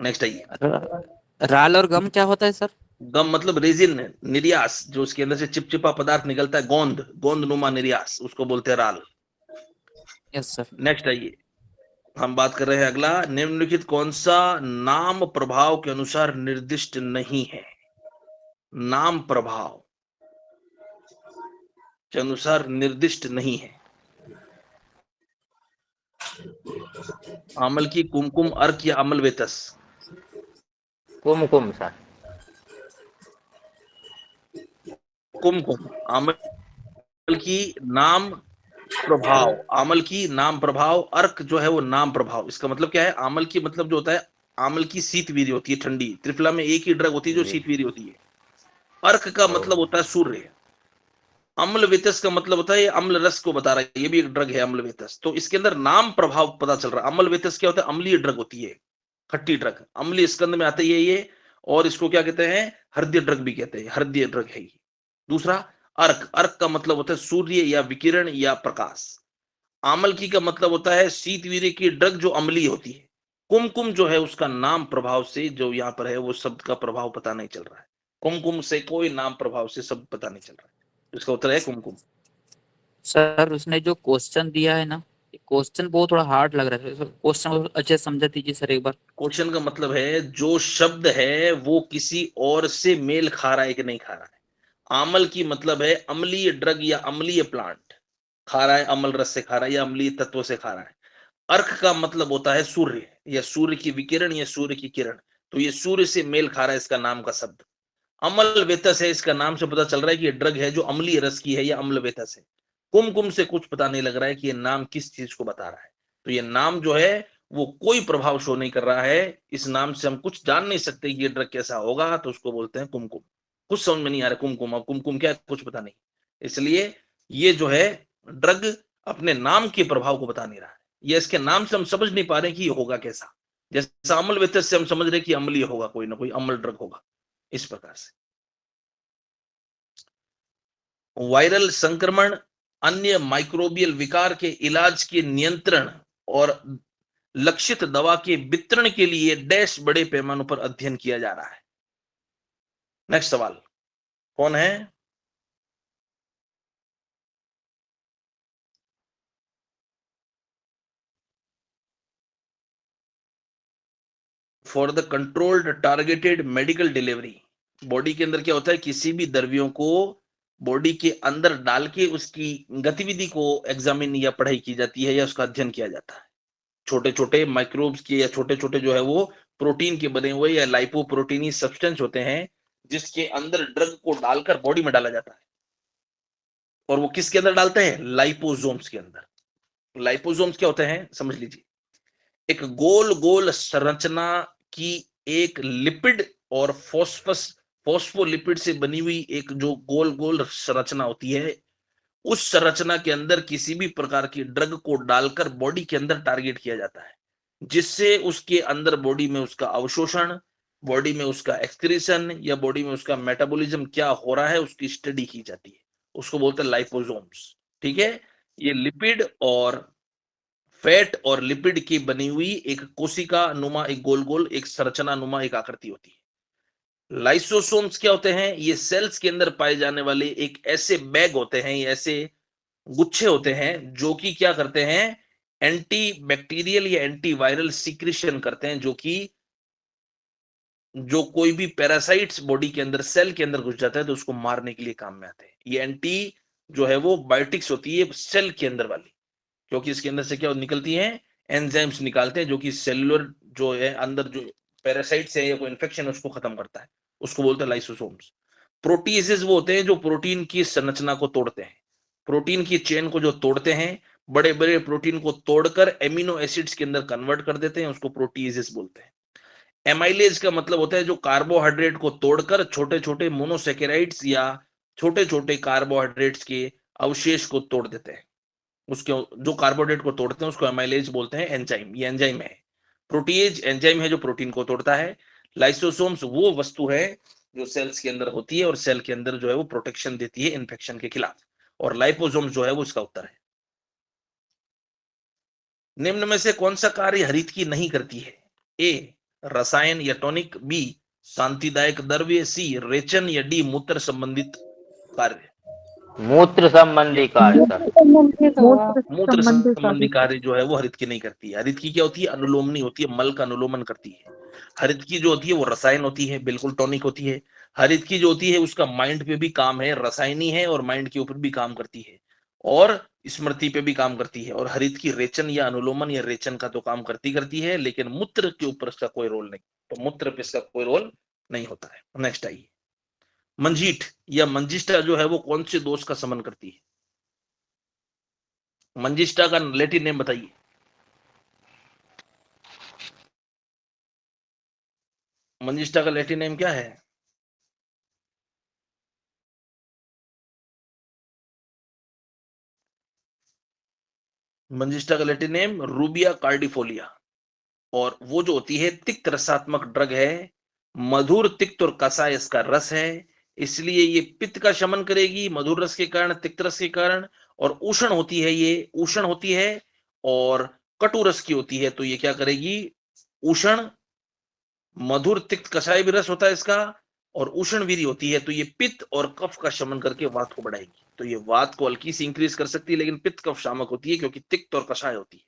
नेक्स्ट आइए। राल और गम क्या होता है सर? गम मतलब रेजिन, निर्यास, जो उसके अंदर से चिपचिपा पदार्थ निकलता है, गोंद, गोंद नुमा निर्यास, उसको बोलते हैं राल। Yes sir. नेक्स्ट आइए, हम बात कर रहे हैं अगला, निम्नलिखित कौन सा नाम प्रभाव के अनुसार निर्दिष्ट नहीं है? नाम प्रभाव के अनुसार निर्दिष्ट नहीं है। अमल की, कुमकुम, अर्क या अमल वेतस? कुमकुम सर। कुमकुम। अमल की नाम प्रभाव, आमल की नाम प्रभाव, अर्क जो है वो नाम प्रभाव। इसका मतलब क्या है? आमल की मतलब जो होता है, आमल की शीतवीर्य होती है, ठंडी। त्रिफला में एक ही ड्रग होती है जो जी। शीतवीर्य होती है। अर्क का मतलब होता है सूर्य। अम्ल वेतस का मतलब होता है ये अम्ल रस को बता रहा है, ये भी एक ड्रग है अम्ल वेतस। तो इसके अंदर नाम प्रभाव पता चल रहा है। अम्ल वेतस क्या होता है? अम्लीय ड्रग होती है, खट्टी ड्रग, अम्लीय स्कंद में आती है ये। और इसको क्या कहते हैं? हृदय ड्रग भी कहते हैं, हृदय ड्रग है ये। दूसरा, अर्क, अर्क का मतलब होता है सूर्य या विकिरण या प्रकाश। आमल की का मतलब होता है शीतवीर्य की ड्रग जो अम्लीय होती है। कुमकुम जो है उसका नाम प्रभाव से जो यहाँ पर है वो शब्द का प्रभाव पता नहीं चल रहा है। कुमकुम से कोई नाम प्रभाव से शब्द पता नहीं चल रहा है। इसका उत्तर है कुमकुम। सर उसने जो क्वेश्चन दिया है ना, क्वेश्चन बहुत थोड़ा हार्ड लग रहा है, क्वेश्चन अच्छे से समझा दीजिए सर एक बार। क्वेश्चन का मतलब है जो शब्द है वो किसी और से मेल खा रहा है कि नहीं खा रहा है। आमल की मतलब है अम्लीय ड्रग या अम्लीय प्लांट, खा रहा है, अम्ल रस से खा रहा है या अम्लीय तत्व से खा रहा है। अर्क का मतलब होता है सूर्य या सूर्य की विकिरण या सूर्य की किरण। तो ये सूर्य से मेल खा रहा है इसका नाम का शब्द। अम्ल वेतस है, इसका नाम से पता चल रहा है कि ये ड्रग है जो अम्लीय रस की है या अम्ल वेतस है। कुमकुम से कुछ पता नहीं लग रहा है कि ये नाम किस चीज को बता रहा है। तो ये नाम जो है वो कोई प्रभाव शो नहीं कर रहा है। इस नाम से हम कुछ जान नहीं सकते कि ये ड्रग कैसा होगा, तो उसको बोलते हैं कुमकुम। कुछ समझ में नहीं आ रहा कुमकुम, अब कुमकुम क्या है कुछ पता नहीं। इसलिए ये जो है ड्रग अपने नाम के प्रभाव को बता नहीं रहा है। ये इसके नाम से हम समझ नहीं पा रहे कि ये होगा कैसा। जैसे अम्ल वेतस से हम समझ रहे कि अम्लीय होगा, कोई ना कोई अम्ल ड्रग होगा, इस प्रकार से। वायरल संक्रमण, अन्य माइक्रोबियल विकार के इलाज के नियंत्रण और लक्षित दवा के वितरण के लिए डैश बड़े पैमाने पर अध्ययन किया जा रहा है। नेक्स्ट सवाल, कौन है? For the controlled targeted medical delivery. Body के अंदर क्या होता है? किसी भी द्रव्यों को बॉडी के अंदर डाल के उसकी गतिविधि को एग्जामिन या पढ़ाई की जाती है या उसका अध्ययन किया जाता है। छोटे छोटे माइक्रोब्स के या छोटे छोटे जो है वो प्रोटीन के बने हुए या लाइपोप्रोटीनी सब्सटेंस होते हैं जिसके अंदर ड्रग को डालकर बॉडी में डाला जाता है। और वो किसके अंदर डालते हैं? लाइपोसोम्स के अंदर। लाइपोसोम्स क्या होते हैं समझ लीजिए। एक गोल गोल संरचना की एक लिपिड और फोस्फोलिपिड से बनी हुई एक जो गोल गोल संरचना होती है, उस संरचना के अंदर किसी भी प्रकार की ड्रग को डालकर बॉडी के अंदर टारगेट किया जाता है, जिससे उसके अंदर बॉडी में उसका अवशोषण, बॉडी में उसका एक्सक्रीशन या बॉडी में उसका मेटाबॉलिज्म क्या हो रहा है उसकी स्टडी की जाती है। उसको बोलते हैं लाइपोसोम्स। ठीक है, ये लिपिड और फैट और लिपिड की बनी हुई एक कोशिका नुमा, एक गोल गोल एक संरचना नुमा एक आकृति होती है। लाइसोसोम्स क्या होते हैं? ये सेल्स के अंदर पाए जाने वाले एक ऐसे बैग होते हैं, ये ऐसे गुच्छे होते हैं जो कि क्या करते हैं? एंटी बैक्टीरियल या एंटी वायरल सीक्रेशन करते हैं, जो कि जो कोई भी पैरासाइट्स बॉडी के अंदर सेल के अंदर घुस जाता है तो उसको मारने के लिए काम में आते हैं। ये एंटी जो है वो बायोटिक्स होती है सेल के अंदर वाली, क्योंकि इसके अंदर से क्या निकलती है? एंजाइम्स निकालते हैं जो कि सेलुलर जो है अंदर जो पैरासाइट्स है या कोई इन्फेक्शन है उसको खत्म करता है। उसको बोलते हैं लाइसोसोम्स। प्रोटीजेस वो होते हैं जो प्रोटीन की संरचना को तोड़ते हैं, प्रोटीन की चेन को जो तोड़ते हैं, बड़े बड़े प्रोटीन को तोड़कर एमिनो एसिड्स के अंदर कन्वर्ट कर देते हैं, उसको प्रोटीजेस बोलते हैं। एमाइलेज का मतलब होता है जो कार्बोहाइड्रेट को तोड़कर छोटे छोटे मोनोसेकेराइड्स या छोटे छोटे कार्बोहाइड्रेट्स के अवशेष को तोड़ देते हैं। उसके जो कार्बोहाइड्रेट को तोड़ते हैं उसको एमाइलेज बोलते हैं। एंजाइम, ये एंजाइम है। प्रोटीएज एंजाइम है जो प्रोटीन को तोड़ता है। लाइसोसोम्स वो वस्तु है जो सेल्स के अंदर होती है और सेल के अंदर जो है वो प्रोटेक्शन देती है इन्फेक्शन के खिलाफ। और लाइपोसोम्स जो है वो इसका उत्तर है। निम्न में से कौन सा कार्य हरित की नहीं करती है? ए रसायन या टॉनिक, बी शांतिदायक द्रव्य, सी रेचन, या डी मूत्र संबंधित कार्य। मूत्र संबंधी कार्य सर। मूत्र संबंधी कार्य जो है वो हरितकी नहीं करती है। हरितकी क्या होती है? अनुलोमनी होती है, मल का अनुलोमन करती है। हरितकी जो होती है वो रसायन होती है, बिल्कुल टॉनिक होती है। हरितकी जो होती है उसका माइंड पे भी काम है, रसायनी है और माइंड के ऊपर भी काम करती है और स्मृति पे भी काम करती है। और हरित की रेचन या अनुलोमन या रेचन का तो काम करती है, लेकिन मूत्र के ऊपर इसका कोई रोल नहीं। तो मूत्र पे इसका कोई रोल नहीं होता है। नेक्स्ट आइए, मंजीठ या मंजिष्ठा जो है वो कौन से दोष का समन करती है? मंजिष्ठा का लैटिन नेम बताइए। मंजिष्ठा का लैटिन नेम क्या है? मंजिष्ठा का लैटिन नेम रूबिया कार्डिफोलिया। और वो जो होती है तिक्त रसात्मक ड्रग है, मधुर तिक्त और कषाय इसका रस है, इसलिए ये पित्त का शमन करेगी मधुर रस के कारण, तिक्त रस के कारण। और उष्ण होती है, ये उष्ण होती है और कटु रस की होती है, तो ये क्या करेगी? उष्ण, मधुर तिक्त कषाय भी रस होता है इसका, और उष्ण वीर्य होती है, तो ये पित्त और कफ का शमन करके वात को बढ़ाएगी। तो ये वात को हल्की सी इंक्रीज कर सकती है, लेकिन पित्त कफ शामक होती है क्योंकि तिक्त और कषाय होती है।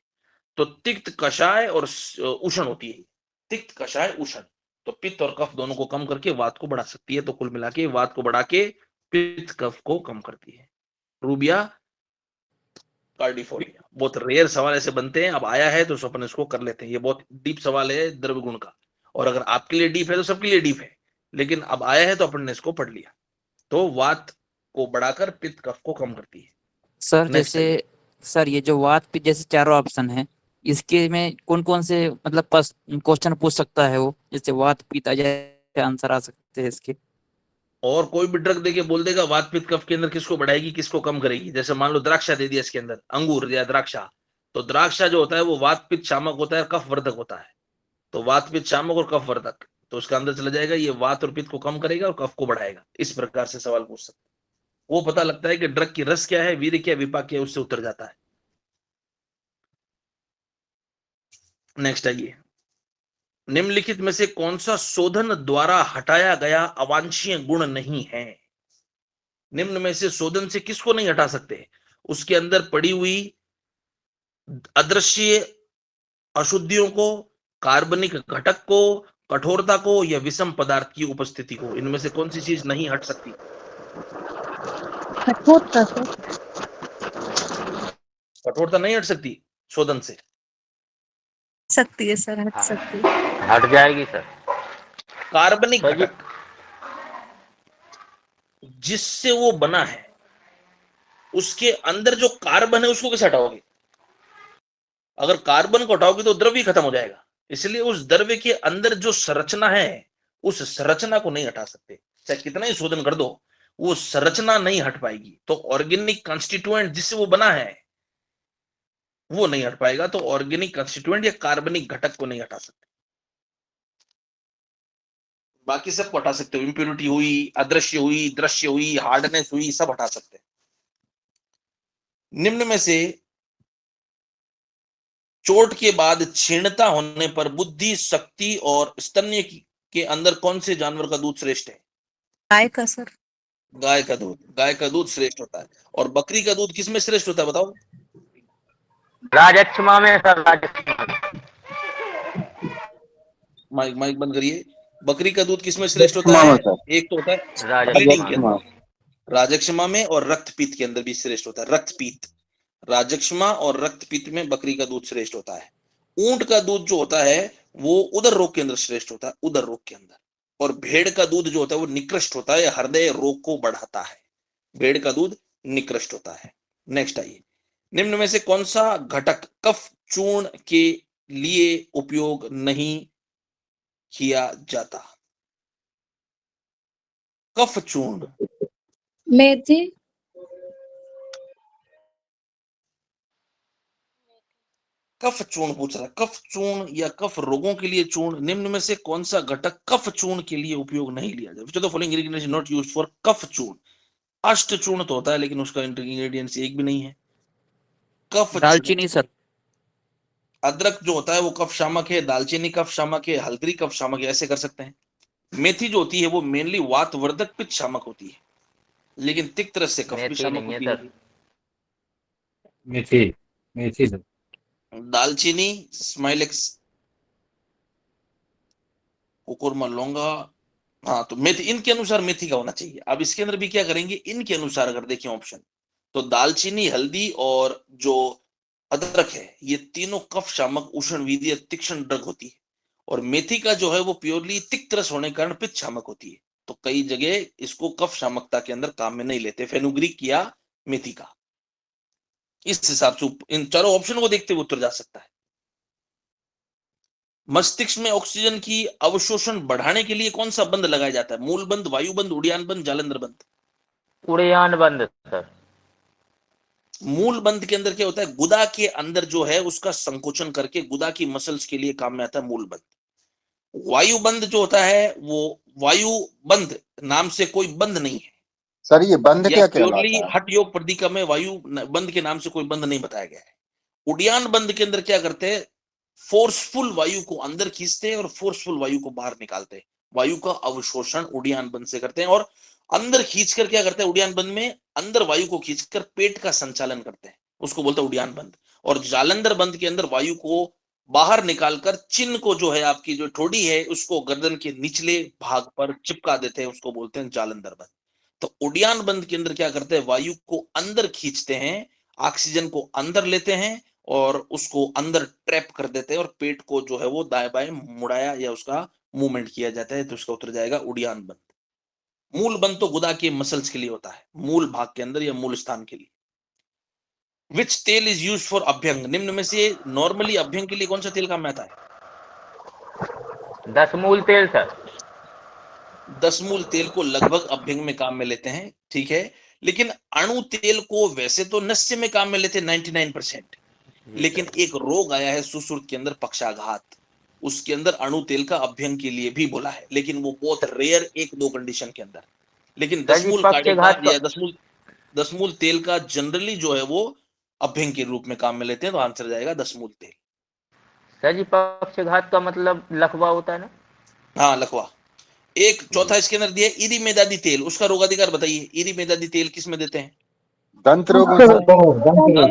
तो तिक्त कषाय और उष्ण होती है, तिक्त कषाय उष्ण, तो पित्त और कफ दोनों को कम करके वात को बढ़ा सकती है। तो कुल मिला के वात को बढ़ा के पित्त कफ को कम करती है। रूबिया कार्डिफोलिया। बहुत रेयर सवाल ऐसे बनते हैं, अब आया है तो अपन इसको कर लेते हैं। ये बहुत डीप सवाल है द्रव्य गुण का, और अगर आपके लिए डीप है तो सबके लिए डीप है, लेकिन अब आया है तो अपन ने इसको पढ़ लिया। तो वात को बढ़ाकर पित्त कफ को कम करती है। सर Next जैसे आइए। सर ये जो वात पित्त जैसे चारों ऑप्शन है, इसके में कौन कौन से मतलब क्वेश्चन पूछ सकता है वो, जैसे वात पित्त आ जाए आंसर आ सकते हैं इसके? और कोई भी ड्रग देके बोल देगा वात पित्त कफ के अंदर किसको बढ़ाएगी किसको कम करेगी। जैसे मान लो द्राक्षा दे दिया इसके अंदर, अंगूर या द्राक्षा, तो द्राक्षा जो होता है वो वात पित्त शामक होता है, कफ वर्धक होता है। तो वात पित्त शामक और कफ वर्धक, तो उसका अंदर चला जाएगा ये वात और पित्त को कम करेगा और कफ को बढ़ाएगा। इस प्रकार से सवाल पूछ सकते हैं। वो पता लगता है कि ड्रग की रस क्या है, वीर्य क्या, विपाक क्या है, उससे उत्तर जाता है। नेक्स्ट आइए, निम्नलिखित में से कौन सा शोधन द्वारा हटाया गया अवांछनीय गुण नहीं है? निम्न में से शोधन से किसको नहीं हटा सकते? उसके अंदर पड़ी हुई अदृश्य अशुद्धियों को, कार्बनिक घटक को, कठोरता को, या विषम पदार्थ की उपस्थिति को। इनमें से कौन सी चीज नहीं हट सकती? कठोरता सर। कठोरता नहीं हट सकती शोधन से। सकती है सर, हट सकती है। हट जाएगी सर। कार्बनिक सर जी। घटक जिससे वो बना है, उसके अंदर जो कार्बन है उसको कैसे हटाओगे? अगर कार्बन को हटाओगे तो द्रव्य खत्म हो जाएगा, इसलिए उस द्रव्य के अंदर जो संरचना है उस संरचना को नहीं हटा सकते। चाहे कितना ही शोधन कर दो, वो संरचना नहीं हट पाएगी। तो ऑर्गेनिक कॉन्स्टिट्यूएंट जिससे वो बना है वो नहीं हट पाएगा। तो ऑर्गेनिक कॉन्स्टिट्यूएंट या कार्बनिक घटक को नहीं हटा सकते, बाकी सब हटा सकते हो। इंप्योरिटी हुई, अदृश्य हुई, दृश्य हुई, हार्डनेस हुई, सब हटा सकते हैं। निम्न में से चोट के बाद क्षीणता होने पर बुद्धि, शक्ति और स्तन्य के अंदर कौन से जानवर का दूध श्रेष्ठ है? गाय का सर। गाय का दूध। गाय का दूध श्रेष्ठ होता है। और बकरी का दूध किसमें श्रेष्ठ होता है बताओ? राजक्षमा में सर, राजक्षमा में। माइक माइक बंद करिए। बकरी का दूध किसमें श्रेष्ठ होता है? एक तो होता है ब्लीडिंग के राजक्षमा। अंदर, राजक्षमा में, और रक्तपीत के अंदर भी श्रेष्ठ होता है। रक्तपीत, राजक्षमा और रक्तपीत में बकरी का दूध श्रेष्ठ होता है। ऊंट का दूध जो होता है वो उदर रोग के अंदर श्रेष्ठ होता है, उदर रोग के अंदर। और भेड़ का दूध जो होता है वो निकृष्ट होता है, हृदय रोग को बढ़ाता है। भेड़ का दूध निकृष्ट होता है। नेक्स्ट आइए, निम्न में से कौन सा घटक कफ चूर्ण के लिए उपयोग नहीं किया जाता? कफ चूर्ण। मेथी। कफ चूर्ण पूछ रहा है, कफ चूर्ण या कफ रोगों के लिए चूर्ण। निम्न में से कौन सा घटक कफ चूर्ण के लिए उपयोग नहीं लिया जाता? Which of the following ingredients is not used for cough churna? अष्ट चूर्ण तो होता है, लेकिन उसका इंग्रेडिएंट्स एक भी नहीं है। कफ चूर्ण। दालचीनी सर। अदरक जो होता है वो कफ शामक है, दालचीनी कफ शामक है, हल्दी कफ शामक है, ऐसे कर सकते हैं। मेथी जो होती है वो मेनली वातवर्धक पित्त शामक होती है, लेकिन तिक्त रस से कफ भी मेथी शामक नहीं है होती सर। है। मेथी मेथी सर। दालचीनी, स्माइलेक्स, कुकुरमा, लौंगा, हाँ तो मेथी, इनके अनुसार मेथी का होना चाहिए। अब इसके अंदर भी क्या करेंगे, इनके अनुसार अगर देखें ऑप्शन, तो दालचीनी, हल्दी और जो अदरक है, ये तीनों कफ शामक उष्ण वीर्य तीक्ष्ण ड्रग होती है, और मेथी का जो है वो प्योरली तिक्त रस होने के कारण पित्त शामक होती है। तो कई जगह इसको कफ शामकता के अंदर काम में नहीं लेते, फेनुग्रीक या मेथी का। इस हिसाब से इन चारों ऑप्शन को देखते हुए उत्तर जा सकता है। मस्तिष्क में ऑक्सीजन की अवशोषण बढ़ाने के लिए कौन सा बंद लगाया जाता है? मूल बंद, वायु बंद, उड़ियान बंद, जालंधर बंद? उड़ियान बंद सर। मूल बंद के अंदर क्या होता है, गुदा के अंदर जो है उसका संकोचन करके गुदा की मसल्स के लिए काम में आता है मूल बंद। वायु बंद जो होता है वो वायु बंद नाम से कोई बंद नहीं है सर ये बंद या क्या प्योरली कहलाता है? हठ योग प्रदिका में वायु बंद के नाम से कोई बंद नहीं बताया गया है। उड़ियान बंद के अंदर क्या करते हैं, फोर्सफुल वायु को अंदर खींचते हैं और फोर्सफुल वायु को बाहर निकालते हैं। वायु का अवशोषण उड़ियान बंद से करते हैं, और अंदर खींचकर क्या करते हैं, उड़ियान बंद में अंदर वायु को खींचकर पेट का संचालन करते हैं, उसको बोलते हैं उड़ियान बंद। और जालंधर बंद के अंदर वायु को बाहर निकालकर चिन्ह को जो है आपकी जो ठोड़ी है उसको गर्दन के निचले भाग पर चिपका देते हैं, उसको बोलते हैं जालंधर बंद। तो उड़ियान बंद के अंदर क्या करते हैं, वायु को अंदर खींचते हैं, ऑक्सीजन को अंदर लेते हैं और उसको अंदर ट्रैप कर देते हैं, और पेट को जो है वो दाएं बाएं मुड़ाया या उसका मूवमेंट किया जाता है। तो उसका उत्तर जाएगा उड़ियान बंद। मूल बंद तो गुदा के मसल्स के लिए होता है, मूल भाग के अंदर या मूल स्थान के लिए। विच तेल इज यूज फॉर अभ्यंग? निम्न में से नॉर्मली अभ्यंग के लिए कौन सा तेल काम में आता है? 10 मूल तेल सर। 10 मूल तेल को लगभग अभ्यंग में काम में लेते हैं, ठीक है, लेकिन अणु तेल को वैसे तो नस्य में काम में लेते हैं 99%, लेकिन एक रोग आया है सुश्रुत के अंदर, पक्षाघात, उसके अंदर अणु तेल का अभ्यंग के लिए भी बोला है, लेकिन वो बहुत रेयर 1-2 कंडीशन के अंदर। लेकिन सर जी दसमूल काढ़े का पक्षघात या दसमूल तेल का जनरली जो है वो अभ्यंग के रूप में काम में लेते हैं, तो आंसर जाएगा दसमूल तेल। सर जी पक्षघात का मतलब लकवा होता है ना? हाँ लकवा। एक चौथा इसके अंदर दिया इरिमेदादी तेल, उसका रोगाधिकार बताइए। इरिमेदादी तेल किस में देते हैं? दंत रोग में सर। दंत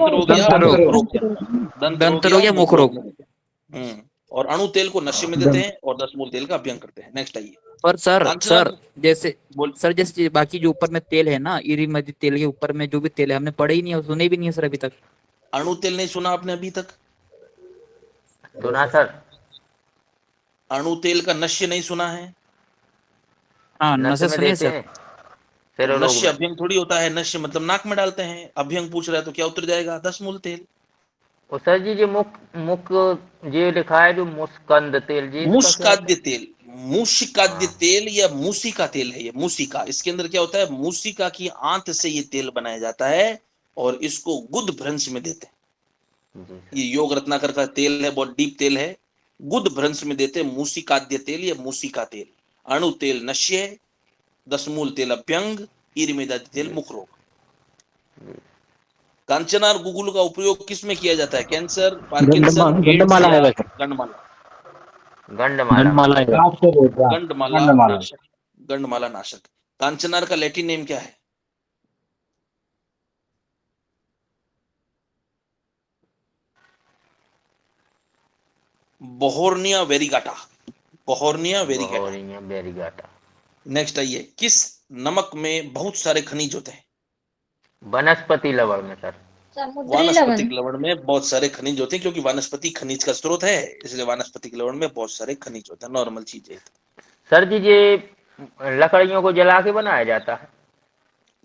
रोग या दंत रोग। मुख रोग के अंदर। दंत रोग या मुख रोग। और अणु तेल को नशे में देते हैं और दसमूल तेल का अभ्यंग करते हैं। नेक्स्ट आइए। पर सर कांचना जैसे बोल। सर जैसे बाकी जो ऊपर में तेल है ना, इरीमदी तेल के ऊपर में जो भी तेल है हमने पढ़े ही नहीं है, सुने भी नहीं है सर अभी तक। अणु तेल नहीं सुना आपने अभी तक? सुना सर। अणु तेल का नश्य नहीं सुना है? हाँ नस नशे में सुनिए देते सर। हैं तो सिरोलोग नश्य में। अभ्यंग थोड़ी होता है, नश्य मतलब नाक में डालते हैं, अभ्यंग पूछ रहा है तो क्या उत्तर जाएगा? दसमूल तेल। और सर जी जो मुख ये लिखा है जो मुस्कंद तेल, जी इसका क्या मूषकाद्य होता है? तेल, मूषिकाद्य हाँ। तेल या मूसिका तेल है ये। मूसिका, इसके अंदर क्या होता है, मूसिका की आंत से ये तेल बनाया जाता है और इसको गुद भ्रंश में देते हैं। जी ये योग रत्नाकर का तेल है, बहुत डीप तेल है। गुद भ्रंश में देते हैं मूसिकाद्य तेल या मूसिका तेल। अणु तेल नश्य, दसमूल तेल अभ्यंग, इरिमेदादी तेल मुख रोग। कांचना और गुगुल का उपयोग किस में किया जाता है? कैंसर, पार्किंसन, एड्स या गंडमाला? गंडमाला। गंडमाला नाशक। गंडमाला नाशक। कांचनार का लैटिन नेम क्या है? बोहोर्निया वेरिगाटा। बोहोर्निया वेरिगाटा। बोहोरिया वेरिगाटा। नेक्स्ट आइए। किस नमक में बहुत सारे खनिज होते हैं? वनस्पति लवण में सर। समुद्री लवण। वानस्पतिक लवण में बहुत सारे खनिज होते हैं, क्योंकि वानस्पति खनिज का स्रोत है, इसलिए वानस्पतिक लवण में बहुत सारे खनिज होते हैं। नॉर्मल चीज है। सर जी ये लकड़ियों को जला के बनाया जाता है।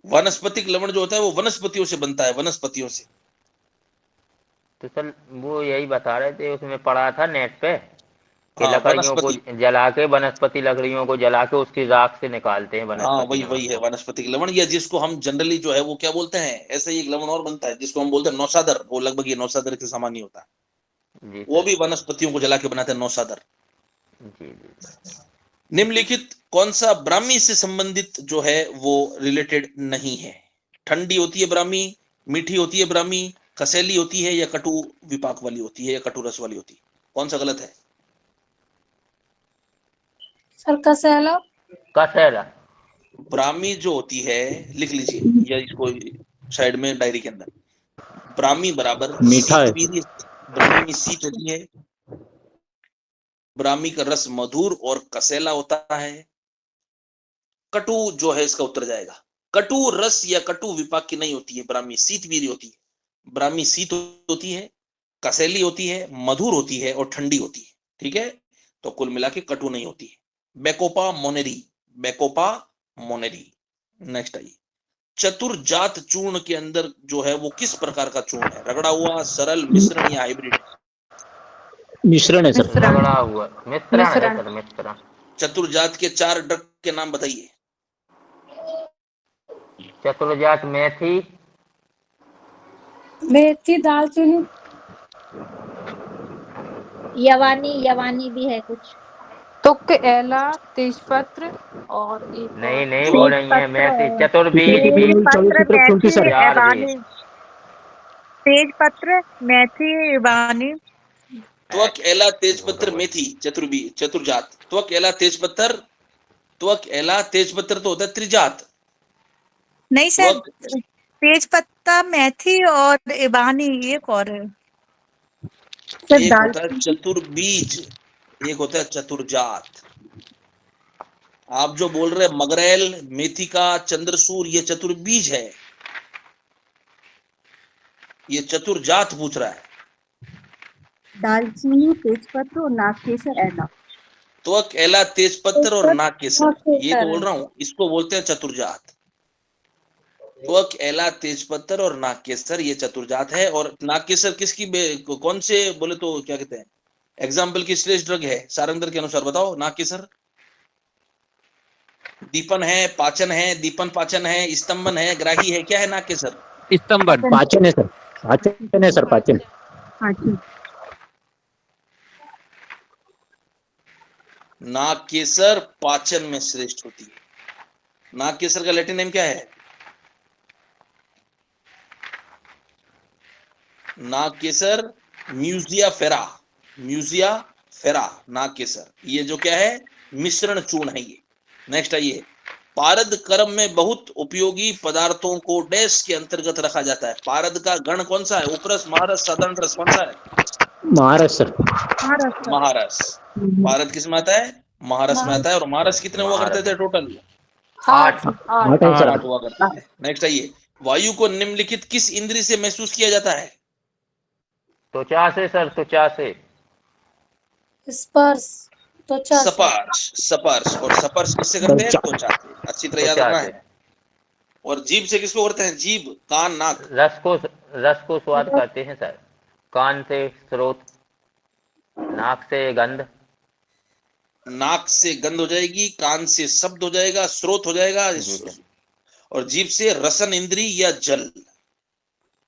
वानस्पतिक लवण जो होता है वो वनस्पतियों से बनता है, वनस्पतियों से। तो सर वो यही बता रहे थे, उसमें पढ़ा था नेट पे कि हाँ लकड़ियों को वनस्पति। जला के, वनस्पति लकड़ियों को जला के उसकी राख से निकालते हैं हाँ वनस्पति वही नमक है को। वानस्पतिक लवण, या जिसको हम जनरली जो है वो क्या बोलते हैं, ऐसे ही एक लवण और बनता है जिसको हम बोलते हैं नौसादर। वो लगभग ये नौसादर के समान ही होता है। जी वो सर। भी वनस्पतियों को जला के बनाते हैं, नौसादर। जी जी। निम्नलिखित कौन सा ब्राह्मी से संबंधित जो है वो रिलेटेड नहीं है? ठंडी होती है ब्राह्मी, मीठी होती है ब्राह्मी, कसेली होती है या कटु विपाक वाली होती है या कटु रस वाली होती है? कौन सा गलत है? सर कसेला। कसेला। ब्राह्मी जो होती है, लिख लीजिए या इसको साइड में डायरी के अंदर, ब्राह्मी बराबर मीठा है। शीतवीर्य, ब्राह्मी में शीत होती है, ब्राह्मी का रस मधुर और कसेला होता है। कटु जो है इसका उत्तर जाएगा। कटु रस या कटु विपाक की नहीं होती है ब्राह्मी, शीतवीर्य होती है। ब्राह्मी शीत होती है, कसेली होती है, मधुर होती है और ठंडी होती है। ठीक है, तो कुल मिला के कटु नहीं होती है। बेकोपा मोनेरी, बेकोपा मोनेरी। नेक्स्ट आइए, चतुर्जात चूर्ण के अंदर जो है वो किस प्रकार का चूर्ण है? रगड़ा हुआ, सरल, मिश्रण या हाइब्रिड? मिश्रण है सर। मिश्रण। रगड़ा हुआ मिश्रण है मिश्रण। सर, मिश्रण। चतुर्जात के 4 ड्रग के नाम बताइए। चतुर्जात मेथी, मेथी दालचीनी। यवानी, यवानी भी है कुछ। तुक, एला, तेजपत्र और एक नहीं और नहीं बोल रही है मेथी, चतुर्बीज तेज बीज, पत्र, मेथी, चार एवानी। बीज। तेज पत्र, मेथी, एवानी। त्वक, एला, तेजपत्र, मेथी, चतुर्जात। त्वक, एला, तेजपत्र, त्वक, एला, तेजपत्र तो होता है त्रिजात। नहीं सर, त्वक तेज पत्ता, मेथी और एवानी एक और है। एक होता है चतुर्बीज, एक होता है चतुर्जात। आप जो बोल रहे हैं मगरेल, मेथी का, चंद्रसूर, ये चतुर्बीज है, ये चतुर्जात पूछ रहा है। दालचीनी, तेजपत्र और नागकेसर, एला। त्वक, एला, तेजपत्र और नागकेसर, ये तो नागकेसर। बोल रहा हूं, इसको बोलते हैं चतुर्जात। त्वक, एला, तेजपत्र और नागकेसर ये चतुर्जात है। और नागकेसर किसकी कौन से बोले तो क्या कहते हैं, एग्जाम्पल की श्रेष्ठ ड्रग है सारंगधर के अनुसार? बताओ। नागकेसर दीपन है, पाचन है, दीपन पाचन है, स्तंभन है, ग्राही है, क्या है नागकेसर? स्तंभन। पाचन है सर, पाचन है सर, पाचन। पाचन। नागकेसर पाचन में श्रेष्ठ होती है। नागकेसर का लैटिन नेम क्या है? नागकेसर म्यूजिया फेरा, म्यूजिया फेरा नागकेसर। ये जो क्या है, मिश्रण चूर्ण है ये। नेक्स्ट आइए, पारद कर्म में बहुत उपयोगी पदार्थों को डैश के अंतर्गत रखा जाता है। पारद का गण कौन सा है? उपरस, महारस, साधारण रस, कौन सा है? महाराष्ट्र सर। महारस। पारद किस में आता है? महारस में आता है। और महारस कितने हुआ करते थे टोटल? 8। 8 है सर। 8 हुआ करते थे। नेक्स्ट आइए, वायु को निम्नलिखित किस इंद्रिय से महसूस किया जाता है? त्वचा से सर, त्वचा से। स्पर्श, त्वचा से। स्पर्श, स्पर्श। और स्पर्श किससे करते हैं? त्वचा से। अच्छी तरह याद त्वचा रखना से। है। और जीभ से किसको करते हैं? जीभ, कान, नाक। रस को स्वाद करते हैं सर। कान से स्रोत, नाक से गंध। नाक से गंध हो जाएगी, कान से शब्द हो जाएगा, स्रोत हो जाएगा, और जीभ से रसन इंद्री या जल।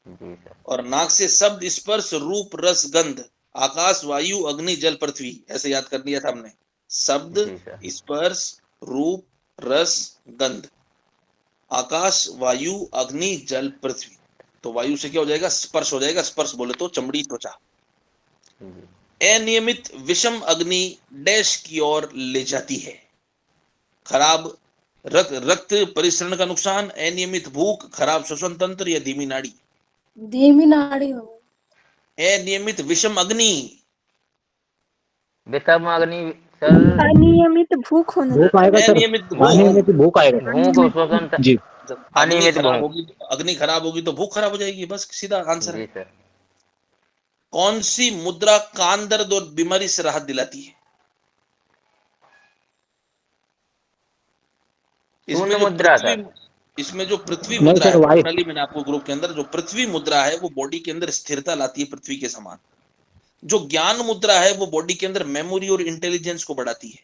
जी सर। और नाक से शब्द, स्पर्श, रूप, रस, गंध, आकाश, वायु, अग्नि, जल, पृथ्वी। ऐसे याद कर लिया था हमने। शब्द, जी सर। स्पर्श, रूप, रस, गंध, आकाश, वायु, अग्नि, जल, पृथ्वी। तो वायु से क्या हो जाएगा? स्पर्श हो जाएगा। स्पर्श बोले तो चमड़ी, त्वचा। अनियमित विषम अग्नि डैश की ओर ले जाती है। खराब रक्त परिसरण का नुकसान, अनियमित भूख, खराब श्वसन तंत्र या धीमी नाड़ी? धीमी नाड़ी हो। अनियमित विषम अग्नि, विषम अग्नि सर। अनियमित भूख होना। भूख आएगा सर, अनियमित अनियमित भूख आएगा भूख, श्वसन जी। जब अनियमित भूख। अग्नि खराब होगी तो भूख खराब हो जाएगी। बस सीधा आंसर जी है। सर। कौन सी मुद्रा कान दर्द और बीमारी से राहत दिलाती है? शून्य मुद्रा सर। इसमें जो पृथ्वी नहीं मुद्रा सर, है, वाइफ। पर्सनली मैंने आपको ग्रुप के अंदर जो पृथ्वी मुद्रा है वो बॉडी के अंदर स्थिरता लाती है, पृथ्वी के समान। जो ज्ञान मुद्रा है वो बॉडी के अंदर मेमोरी और इंटेलिजेंस को बढ़ाती है।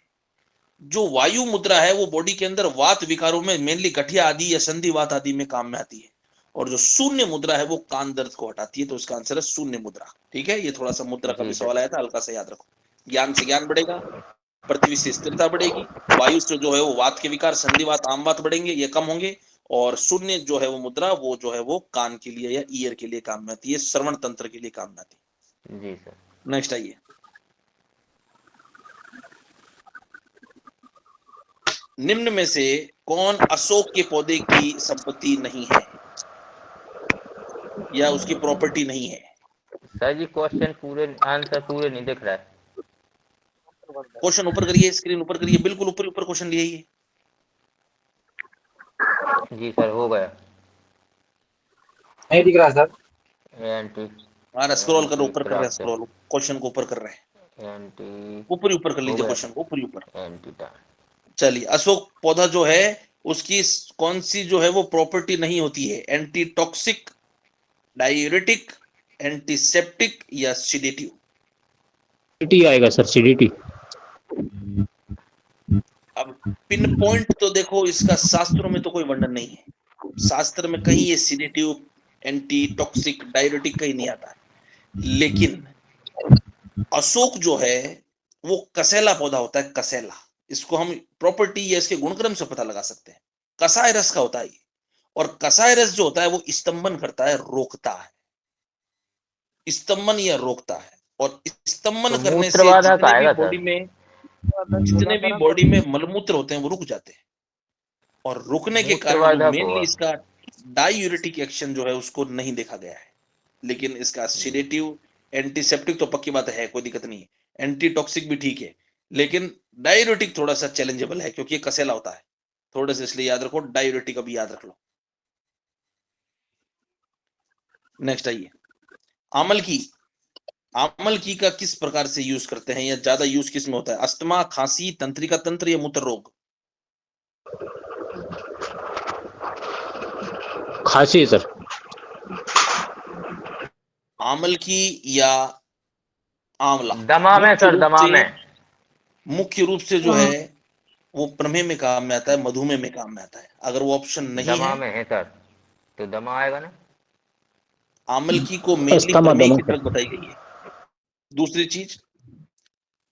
जो वायु मुद्रा है वो बॉडी के अंदर वात विकारों में, मेनली गठिया आदि या संधिवात आदि में काम में आती है। और जो शून्य मुद्रा है वो कान दर्द को हटाती है। तो इसका आंसर है शून्य मुद्रा। ठीक है, ये थोड़ा सा मुद्रा का भी सवाल आया था, हल्का सा याद रखो। ज्ञान से ज्ञान बढ़ेगा, पृथ्वी से स्थिरता बढ़ेगी, वायु से जो है वो वात के विकार, संधिवात, आमवात बढ़ेंगे, ये कम होंगे। और शून्य जो है वो मुद्रा वो जो है वो कान के लिए या ईयर के लिए काम में आती है, श्रवण तंत्र के लिए काम में आती है। जी सर। नेक्स्ट आइए, निम्न में से कौन अशोक के पौधे की संपत्ति नहीं है या उसकी प्रॉपर्टी नहीं है? सर जी क्वेश्चन पूरे आंसर पूरे नहीं दिख रहा है। क्वेश्चन ऊपर करिए, स्क्रीन ऊपर करिए, बिल्कुल ऊपर ऊपर क्वेश्चन लिए ही। जी सर हो गया। नहीं दिख रहा सर। एंटी हाँ स्क्रॉल करो, ऊपर कर रहे हैं, स्क्रॉल क्वेश्चन को ऊपर कर रहे हैं, एंटी ऊपर ही ऊपर कर लीजिए क्वेश्चन को, ऊपर ही ऊपर। एंटी चलिए, अशोक पौधा जो है उसकी कौन सी जो है वो प्रॉपर्टी नहीं होती है? एंटी टॉक्सिक, डायूरेटिक, एंटीसेप्टिक या सिडेटिव? सीडीटी आएगा सर, सीडीटी। अब पिन पॉइंट तो देखो, इसका शास्त्रों में तो कोई वर्णन नहीं है, शास्त्र में कहीं ये सिडेटिव, एंटी टॉक्सिक, डायूरेटिक कहीं नहीं आता है। लेकिन अशोक जो है वो कसेला पौधा होता है, कसेला। इसको हम प्रॉपर्टी या इसके गुणक्रम से पता लगा सकते हैं। कसाय रस का होता है, और कसाय रस जो होता है वो स्तंभन करता है, रोकता है, स्तंभन या रोकता है। और स्तंभन तो करने से मूत्रवादा जितने भी आएगा बॉडी सर। में जितने भी बॉडी में मलमूत्र होते हैं वो रुक जाते हैं, और रुकने के कारण जो मूत्रवादा मेनली होगा। इसका डायूरेटिक एक्शन जो है उसको नहीं देखा गया है। लेकिन इसका सिडेटिव, एंटीसेप्टिक तो पक्की बात है, कोई दिक्कत नहीं है, एंटी टॉक्सिक भी ठीक है, लेकिन डायूरेटिक थोड़ा सा चैलेंजेबल है क्योंकि ये कसेला होता है थोड़े से, इसलिए याद रखो, डायूरेटिक अभी याद रख लो। नेक्स्ट आइए, आमल की का किस प्रकार से यूज करते हैं या ज्यादा यूज किस में होता है? अस्थमा, खांसी, तंत्रिका तंत्र या मूत्र रोग? खांसी सर। आमल की या आंवला? दमा में सर, दमा में। मुख्य रूप से जो है वो प्रमेह में काम में आता है, मधुमेह में काम में आता है। अगर वो ऑप्शन नहीं दमा है, में है सर तो दमा आएगा ना। आमल की को मेनली अस्थमा प्रमेह दमा की ड्रग बताई गई है। दूसरी चीज,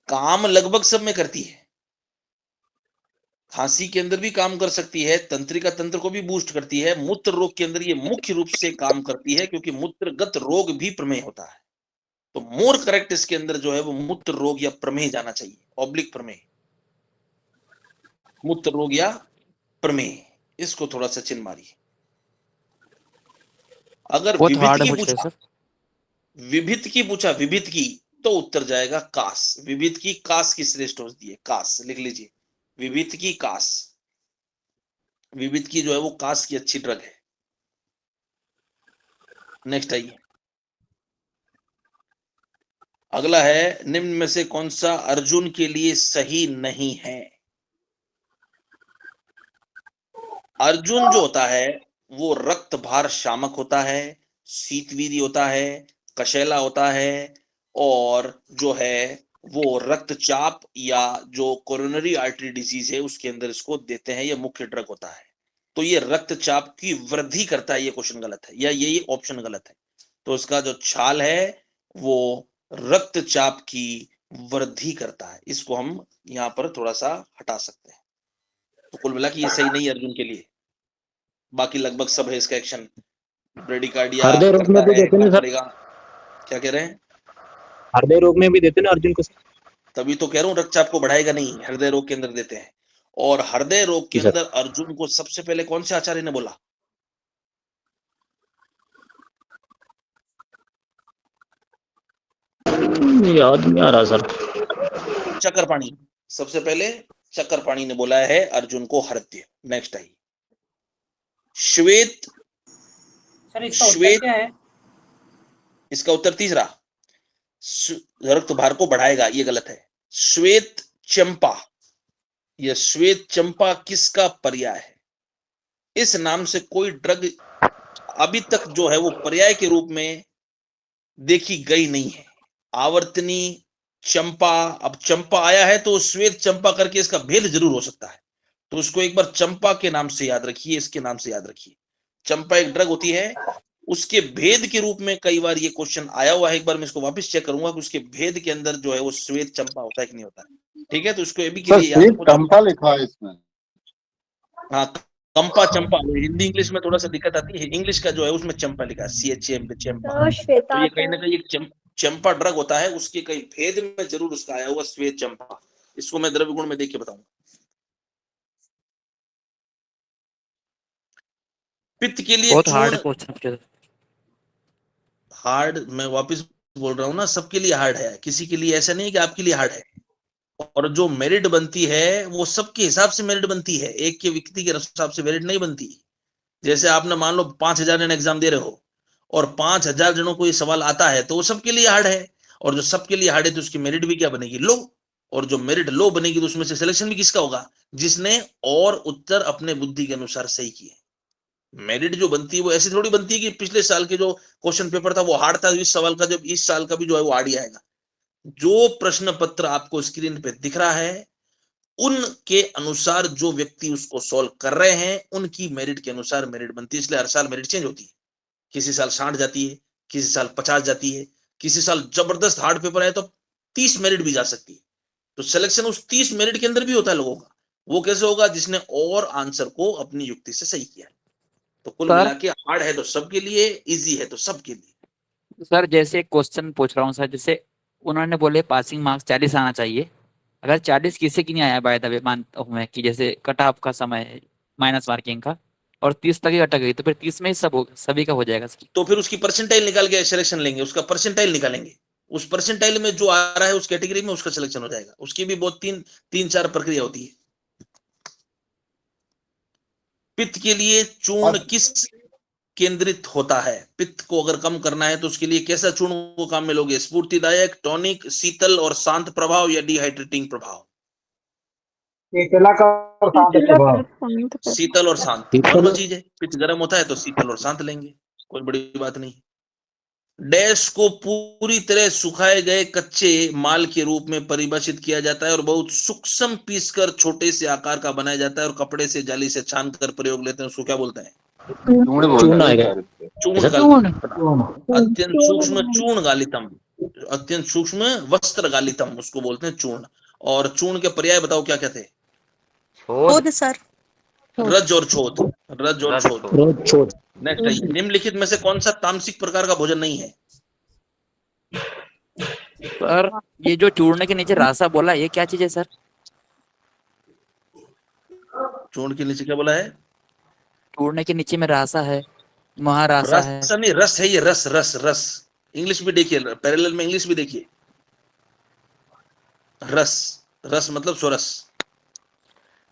काम लगभग सब में करती है, खांसी के अंदर भी काम कर सकती है, तंत्रिका तंत्र को भी बूस्ट करती है, मूत्र रोग के अंदर ये मुख्य रूप से काम करती है क्योंकि मूत्रगत रोग भी प्रमेह होता है। तो मोर करेक्ट इसके अंदर जो है वो मूत्र रोग या प्रमेह जाना चाहिए, ऑब्लिक प्रमेह, मूत्र रोग या प्रमेह, इसको थोड़ा सा चिन्ह मारिए। अगर बहुत विभित हार्ड की है मुझे पूछा, सर। विभित की तो उत्तर जाएगा कास। विभित की कास की श्रेष्ठ औषधि है, कास लिख लीजिए, विभित की कास, विभित की जो है वो कास की अच्छी ड्रग है। नेक्स्ट आइए, अगला है, निम्न में से कौन सा अर्जुन के लिए सही नहीं है? अर्जुन जो होता है वो रक्त भार शामक होता है, शीतवीर्य होता है, कशैला होता है, और जो है वो रक्तचाप या जो कोरोनरी आर्टरी डिजीज है उसके अंदर इसको देते हैं, ये मुख्य ड्रग होता है। तो ये रक्तचाप की वृद्धि करता है, ये क्वेश्चन गलत है, या ये ऑप्शन गलत है। तो इसका जो छाल है वो रक्तचाप की वृद्धि करता है, इसको हम यहाँ पर थोड़ा सा हटा सकते हैं। तो कुल मिला कि ये सही नहीं है अर्जुन के लिए, बाकी लगभग सब है इसका एक्शन। ब्रेडिकार्डिया हृदय रोग में करता भी है, देते क्या ना सर, करेगा? क्या कह रहे हैं? हृदय रोग में भी देते ना अर्जुन को सर। तभी तो कह रहा हूँ रक्तचाप को बढ़ाएगा नहीं, हृदय रोग के अंदर देते हैं। और हृदय रोग के जी सर। अंदर अर्जुन को सबसे पहले कौन से आचार्य ने बोला? याद नहीं आ रहा सर। चक्रपाणी, सबसे पहले चक्रपाणी ने बोला है अर्जुन को हृदय। नेक्स्ट आई, श्वेत, सर इसका उत्तर श्वेत, क्या है? इसका उत्तर तीसरा, रक्त भार को बढ़ाएगा, ये गलत है। श्वेत चंपा, यह श्वेत चंपा किसका पर्याय है? इस नाम से कोई ड्रग अभी तक जो है वो पर्याय के रूप में देखी गई नहीं है। आवर्तनी, चंपा, अब चंपा आया है तो श्वेत चंपा करके इसका भेद जरूर हो सकता है, तो उसको एक बार चंपा के नाम से याद रखिए, इसके नाम से याद रखिए। चंपा एक ड्रग होती है, उसके भेद के रूप में कई बार ये क्वेश्चन आया हुआ है, एक बार मैं इसको वापस चेक करूंगा कि उसके भेद के अंदर जो है वो श्वेत चंपा होता है कि नहीं होता है। ठीक है, तो इसको ये भी के सर लिए याद श्वेत रखो। चंपा लिखा है इसमें। हाँ, कंपा चंपा, हिंदी इंग्लिश में थोड़ा सा दिक्कत आती है, इंग्लिश का जो है उसमें चंपा लिखा है, CHAMP चंपा। तो श्वेता तो ये कहीं ना कहीं एक चंपा ड्रग होता है, उसके कहीं भेद में जरूर उसका आया हुआ श्वेत चंपा। इसको मैं द्रव्य गुण में देख के बताऊंगा। पित्त के लिए बहुत हार्ड चूर्ण, क्वेश्चन। हार्ड, मैं वापस बोल रहा हूँ ना, सबके लिए हार्ड है, किसी के लिए ऐसा नहीं है कि आपके लिए हार्ड है। और जो मेरिट बनती है वो सबके हिसाब से मेरिट बनती है, एक के व्यक्ति के हिसाब से मेरिट नहीं बनती। जैसे आपने मान लो 5,000 जन एग्जाम दे रहे हो और 5,000 जनों को ये सवाल आता है, तो वो सबके लिए हार्ड है। और जो सबके लिए हार्ड है तो उसकी मेरिट भी क्या बनेगी, लो। और जो मेरिट लो बनेगी तो उसमें से सिलेक्शन भी किसका होगा, जिसने और उत्तर अपने बुद्धि के अनुसार सही किए। मेरिट जो बनती है वो ऐसी थोड़ी बनती है कि पिछले साल के जो क्वेश्चन पेपर था वो हार्ड था, इस सवाल का जब इस साल का भी जो है वो हार्ड ही आएगा। जो प्रश्न पत्र आपको स्क्रीन पे दिख रहा है उनके अनुसार जो व्यक्ति उसको सॉल्व कर रहे हैं उनकी मेरिट के अनुसार मेरिट बनती है। इसलिए हर साल मेरिट चेंज होती है, किसी साल 60 जाती है, किसी साल 50 जाती है, किसी साल जबरदस्त हार्ड पेपर है तो 30 मेरिट भी जा सकती है। तो सिलेक्शन उस 30 मेरिट के अंदर भी होता है लोगों का। वो कैसे होगा, जिसने और आंसर को अपनी युक्ति से सही किया। तो कुल सर मिला के हार्ड है तो सबके लिए, इजी है तो सबके लिए। सर जैसे क्वेश्चन पूछ रहा हूँ सर, जैसे उन्होंने बोले पासिंग मार्क्स 40 आना चाहिए। अगर 40 किसी की नहीं आया बाय द वे, मानता हूँ मैं कि जैसे कट ऑफ का समय है माइनस मार्किंग का, और 30 तक ही अटक गई, तो फिर 30 में ही सभी का हो जाएगा सर। तो फिर उसकी परसेंटाइल निकाल के सिलेक्शन लेंगे, उसका परसेंटाइल निकालेंगे, उस परसेंटाइल में जो आ रहा है उस कैटेगरी में उसका सिलेक्शन हो जाएगा। उसकी भी बहुत तीन चार प्रक्रिया होती है। पित्त के लिए चूर्ण किस केंद्रित होता है, पित्त को अगर कम करना है तो उसके लिए कैसा चूर्ण को काम में लोगे, स्फूर्तिदायक, टॉनिक, शीतल और शांत प्रभाव या डिहाइड्रेटिंग प्रभाव। शीतल और शांत दोनों चीज है, पित्त गर्म होता है तो शीतल और शांत लेंगे, कोई बड़ी बात नहीं। डैश को पूरी तरह सुखाए गए कच्चे माल के रूप में परिभाषित किया जाता है और बहुत सूक्ष्म पीसकर छोटे से आकार का बनाया जाता है और कपड़े से जाली से छान कर प्रयोग लेते हैं, उसको क्या बोलते हैं, चूर्ण आएगा। चूर्ण गालितम, अत्यंत सूक्ष्म चूर्ण गालितम, अत्यंत सूक्ष्म वस्त्र गालितम उसको बोलते हैं चूर्ण। और चूर्ण के पर्याय बताओ क्या क्या थे, शोध सर। रज और छोद, रज और छोद। छोड़ नेक्स्ट है, निम्नलिखित में से कौन सा तामसिक प्रकार का भोजन नहीं है। सर ये जो चूर्ण के नीचे रासा बोला, ये क्या चीज है सर? चूर्ण के नीचे क्या बोला है, चूर्ण के नीचे में रासा है, महारासा है। रस नहीं, रस है ये, रस रस रस। इंग्लिश भी देखिए, पैरेलल में इंग्लिश भी देखिए, रस, रस मतलब सोरस।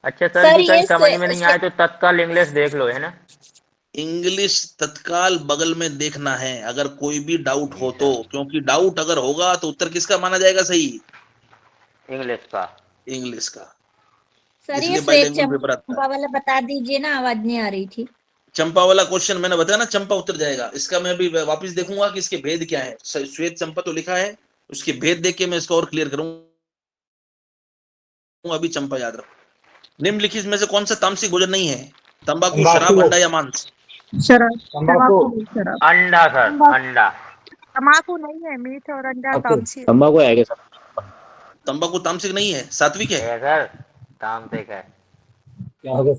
अच्छा सर, सर जी, कहीं ये समझ में नहीं आए तो तत्काल इंग्लिश देख लो, है ना। इंग्लिश तत्काल बगल में देखना है अगर कोई भी डाउट हो तो, क्योंकि डाउट अगर होगा तो उत्तर किसका माना जाएगा सही, इंग्लिश का। इंग्लिश का। सर ये इसलिए श्वेत बाइलिंगुअल पेपर आता चंपा है। वाला बता दीजिए ना, आवाज नहीं आ रही थी। चंपा वाला क्वेश्चन मैंने बताया ना, चंपा उत्तर जाएगा। इसका मैं भी वापस देखूंगा कि इसके भेद क्या है। श्वेत चंपा तो लिखा है, उसके भेद देख के मैं इसको और क्लियर करूंगा। अभी चंपा याद रखो। निम्नलिखित में से कौन सा तामसिक भोजन नहीं है, तंबाकू, शराब, अंडा या मांस। शराब। शराब। अंडा सर, अंडा। तम्बाकू नहीं है, मीट और अंडा तामसी है। तंबाकू आएगा सर। तंबाकू तामसिक नहीं है, सात्विक है। सर तामसिक है। क्या होगा